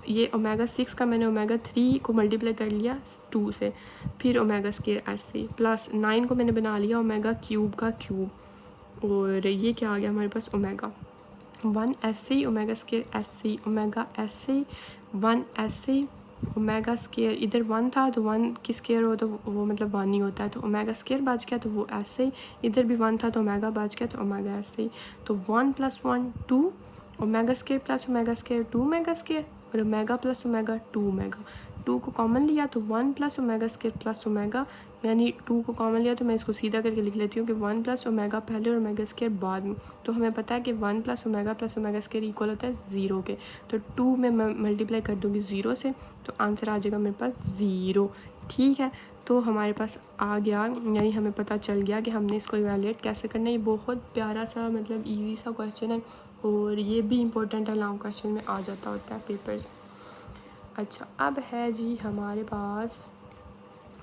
ये ओमेगा 6 का मैंने ओमेगा 3 को मल्टीप्लाई कर लिया 2 से, फिर ओमेगा स्केयर ऐसे ही प्लस 9 को मैंने बना लिया ओमेगा क्यूब का क्यूब, और ये क्या आ गया हमारे पास ओमेगा 1 ऐसे ही ओमेगा स्केयर ऐसे ही ओमेगा ऐसे ही 1 ऐसे ही ओमेगा स्केयर, इधर 1 था तो 1 की स्केयर हो तो वो मतलब 1 ही होता है, तो ओमेगा स्केयर बच गया तो वो ऐसे ही, इधर भी 1 था तो ओमेगा बच गया तो ओमेगा ऐसे ही। तो 1 + 1 2 omega square plus omega square 2 omega square और ओमेगा प्लस ओमेगा 2 ओमेगा। 2 को कॉमन लिया तो 1 plus omega square plus omega, यानी 2 को कॉमन लिया तो मैं इसको सीधा करके लिख लेती हूँ कि 1 प्लस ओमेगा पहले और ओमेगा स्केयर बाद में। तो हमें पता है कि 1 प्लस ओमेगा स्केयर इक्वल होता है 0 के, तो 2 में मैं मल्टीप्लाई कर दूँगी 0 से तो आंसर आ जाएगा मेरे पास 0, ठीक है। तो हमारे पास आ गया, यानी हमें पता चल गया कि हमने इसको इवैल्यूएट कैसे करना है। ये बहुत प्यारा सा मतलब ईजी सा क्वेश्चन है और ये भी इम्पोर्टेंट है, लॉन्ग क्वेश्चन में आ जाता होता है पेपर्स। अच्छा अब है जी हमारे पास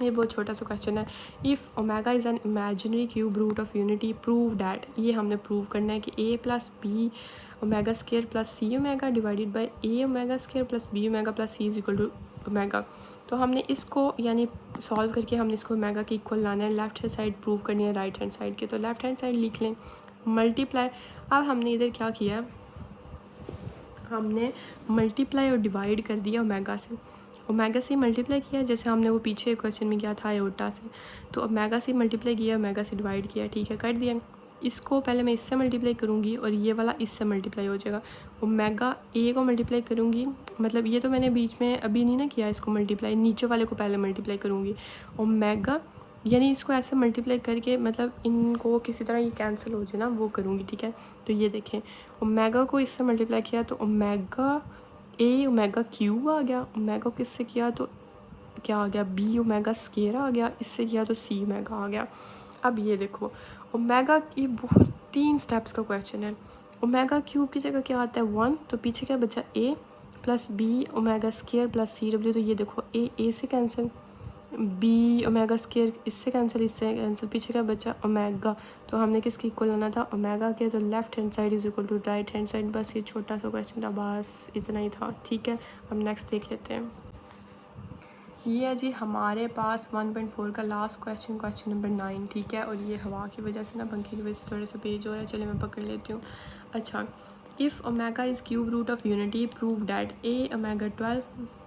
ये बहुत छोटा सा क्वेश्चन है, if omega is an imaginary cube root of unity prove that. ये हमने प्रूव करना है कि a plus B omega square plus c omega divided by a omega square plus b omega plus c is equal to omega. तो हमने इसको यानी solve करके हमने इसको ओमेगा के इक्वल लाना है, लेफ्ट हैंड साइड प्रूव करनी है राइट हैंड साइड के, तो लेफ्ट हैंड साइड लिख लें मल्टीप्लाई। अब हमने इधर क्या किया, हमने मल्टीप्लाई और डिवाइड कर दिया ओमेगा से। ओमेगा से मल्टीप्लाई किया, जैसे हमने वो पीछे क्वेश्चन में किया था आयोटा से, तो ओमेगा से मल्टीप्लाई किया, ओमेगा से डिवाइड किया, ठीक है, कर दिया। इसको पहले मैं इससे मल्टीप्लाई करूँगी और ये वाला इससे मल्टीप्लाई हो जाएगा। ओमेगा ए को मल्टीप्लाई करूँगी, मतलब ये तो मैंने बीच में अभी नहीं ना किया इसको मल्टीप्लाई, नीचे वाले को पहले मल्टीप्लाई करूँगी। ओमेगा यानी इसको ऐसे मल्टीप्लाई करके, मतलब इनको किसी तरह ये कैंसिल हो जाए ना, वो करूँगी, ठीक है। तो ये देखें, ओमेगा को इससे मल्टीप्लाई किया तो ओमेगा ए ओमेगा क्यूब आ गया, ओमेगा को किससे किया तो क्या आ गया, बी ओमेगा स्क्वायर आ गया, इससे किया तो सी ओमेगा आ गया। अब ये देखो ओमेगा की बहुत 3 स्टेप्स का क्वेश्चन है। ओमेगा क्यूब की जगह क्या आता है 1, तो पीछे क्या बचा A plus B omega square plus C W, तो ये देखो ए से कैंसिल, बी ओमेगा स्क्वायर इससे कैंसिल, इससे कैंसिल, पीछे क्या बचा ओमेगा, तो हमने किसके इक्वल लाना था ओमेगा के, तो left hand side is equal to right hand side. बस ये छोटा सा क्वेश्चन था, बस इतना ही था, ठीक है। अब नेक्स्ट देख लेते हैं। ये है जी हमारे पास 1.4 का लास्ट क्वेश्चन, क्वेश्चन नंबर 9, ठीक है। और ये हवा की वजह से ना, पंखे की वजह से थोड़ा सा पेज हो रहा है, चलिए मैं पकड़ लेती हूँ। अच्छा, if omega is cube root of unity prove that a omega 12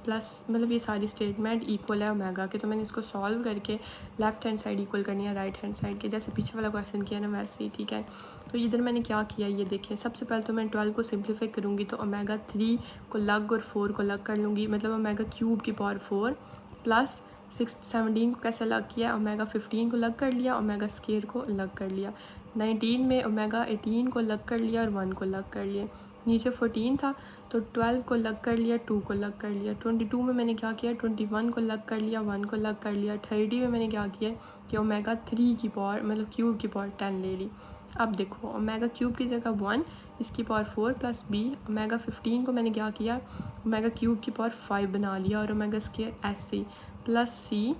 plus, मतलब ये सारी स्टेटमेंट इक्वल है ओमेगा के। तो मैंने इसको सॉल्व करके लेफ्ट हैंड साइड इक्वल करनी है राइट हैंड साइड के, जैसे पीछे वाला क्वेश्चन किया ना वैसे ही, ठीक है। तो इधर मैंने क्या किया ये देखें, सबसे पहले तो मैं 12 को सिंप्लीफाई करूँगी, तो ओमेगा 3 को लग और 4 को लग कर लूँगी, मतलब ओमेगा क्यूब की पावर 4 प्लस 17 को कैसे अलग किया, ओमेगा 15 को अलग कर लिया, ओमेगा स्क्वायर को अलग कर लिया, 19 में ओमेगा 18 को अलग कर लिया और 1 को अलग कर लिया, नीचे 14 था तो 12 को अलग कर लिया, 2 को अलग कर लिया, 22 में मैंने क्या किया 21 को अलग कर लिया, 1 को अलग कर लिया, 30 में मैंने क्या किया कि ओमेगा 3 की पावर मतलब क्यूब की पावर 10 ले ली। अब देखो ओमेगा क्यूब की जगह 1, इसकी पावर 4 प्लस बी, ओमेगा 15 को मैंने क्या किया ओमेगा क्यूब की पावर 5 बना लिया और ओमेगा स्क्वायर ऐसे प्लस सी,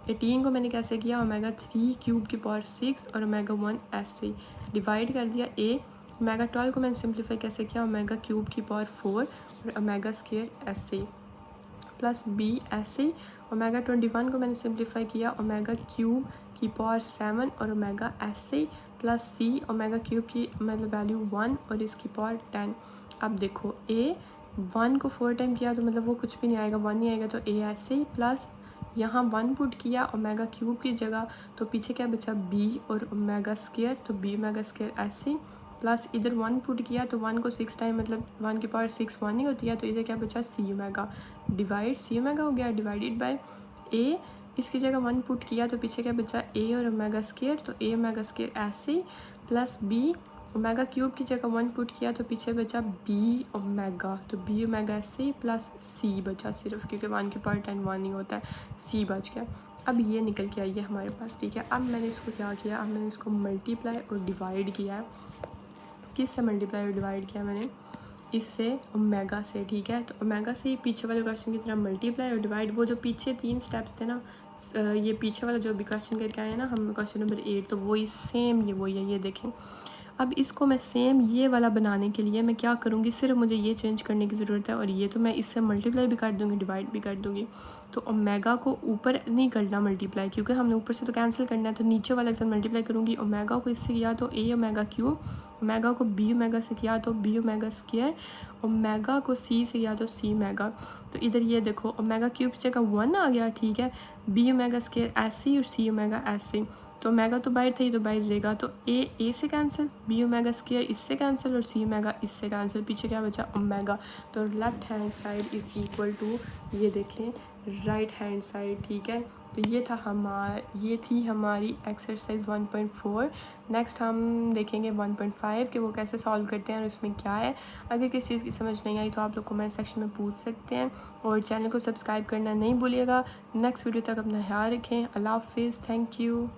18 को मैंने कैसे किया ओमेगा 3 क्यूब की पावर 6 और ओमेगा 1 ऐसे डिवाइड कर दिया ए। ओमेगा 12 को मैंने सिंप्लीफाई कैसे किया ओमेगा क्यूब की पावर 4 और ओमेगा स्क्वायर ऐसे प्लस बी ऐसे। ओमेगा 21 को मैंने सिंप्लीफाई किया ओमेगा क्यूब की पावर 7 और ओमेगा ऐसे प्लस सी ओमेगा क्यूब की मतलब वैल्यू 1 और इसकी पावर 10। अब देखो ए 1 को 4 टाइम किया तो मतलब वो कुछ भी नहीं आएगा, 1 नहीं आएगा, तो ए ऐसे ही प्लस यहाँ 1 पुट किया ओमेगा क्यूब की जगह, तो पीछे क्या बचा बी और ओमेगा स्क्वायर, तो बी ओमेगा स्क्वायर ऐसे प्लस इधर 1 पुट किया तो 1 को 6 टाइम मतलब 1 की पावर 6 1 ही होती है, तो इधर क्या बचा सी ओमेगा डिवाइड सी ओमेगा हो गया डिवाइडेड बाय ए, इसकी जगह 1 पुट किया तो पीछे क्या बचा ए और ओमेगा स्क्वायर, तो ए ओमेगा स्क्वायर ऐसे प्लस बी ओमेगा क्यूब की जगह 1 पुट किया तो पीछे बचा बी ओमेगा, तो बी ओमेगा ऐसे प्लस सी बचा सिर्फ, क्योंकि 1 की पावर 10 1 ही होता है, सी बच गया। अब ये निकल के आई है हमारे पास, ठीक है। अब मैंने इसको क्या किया, अब मैंने इसको मल्टीप्लाई और डिवाइड किया है, किससे मल्टीप्लाई और डिवाइड किया मैंने इससे ओमेगा से, ठीक है। तो ओमेगा से पीछे वाले क्वेश्चन की तरह मल्टीप्लाई और डिवाइड, वो जो पीछे 3 स्टेप्स थे ना, ये पीछे वाला जो भी क्वेश्चन करके आए हैं ना हम क्वेश्चन नंबर 8, तो वही सेम ये वही है, ये देखें। अब इसको मैं सेम ये वाला बनाने के लिए मैं क्या करूँगी, सिर्फ मुझे ये चेंज करने की ज़रूरत है, और ये तो मैं इससे मल्टीप्लाई भी कर दूँगी डिवाइड भी कर दूँगी। तो ओमेगा को ऊपर नहीं करना मल्टीप्लाई, क्योंकि हमने ऊपर से तो कैंसिल करना है, तो नीचे वाले के साथ मल्टीप्लाई करूँगी। ओमेगा को इससे किया तो ए ओमेगा क्यूब, ओमेगा को बी ओमेगा से किया तो बी ओमेगा स्क्वायर, ओमेगा को सी से किया तो सी ओमेगा। तो इधर ये देखो ओमेगा क्यूब की जगह 1 आ गया, ठीक है, बी ओमेगा स्क्वायर ऐसे और सी ओमेगा ऐसे, तो ओमेगा तो बाहर था ही, तो बाहर रहेगा, तो ए से कैंसिल, बी ओमेगा स्क्वायर इससे कैंसिल और सी ओमेगा इससे कैंसिल, पीछे क्या बचा ओमेगा, तो left hand side is equal to ये देखें राइट हैंड साइड, ठीक है। तो ये थी हमारी एक्सरसाइज 1.4। नेक्स्ट हम देखेंगे 1.5 कि वो कैसे सॉल्व करते हैं और उसमें क्या है। अगर किसी चीज़ की समझ नहीं आई तो आप लोग कमेंट सेक्शन में पूछ सकते हैं, और चैनल को सब्सक्राइब करना नहीं भूलिएगा। नेक्स्ट वीडियो तक अपना ख्याल रखें। अल्लाह हाफिज़, थैंक यू।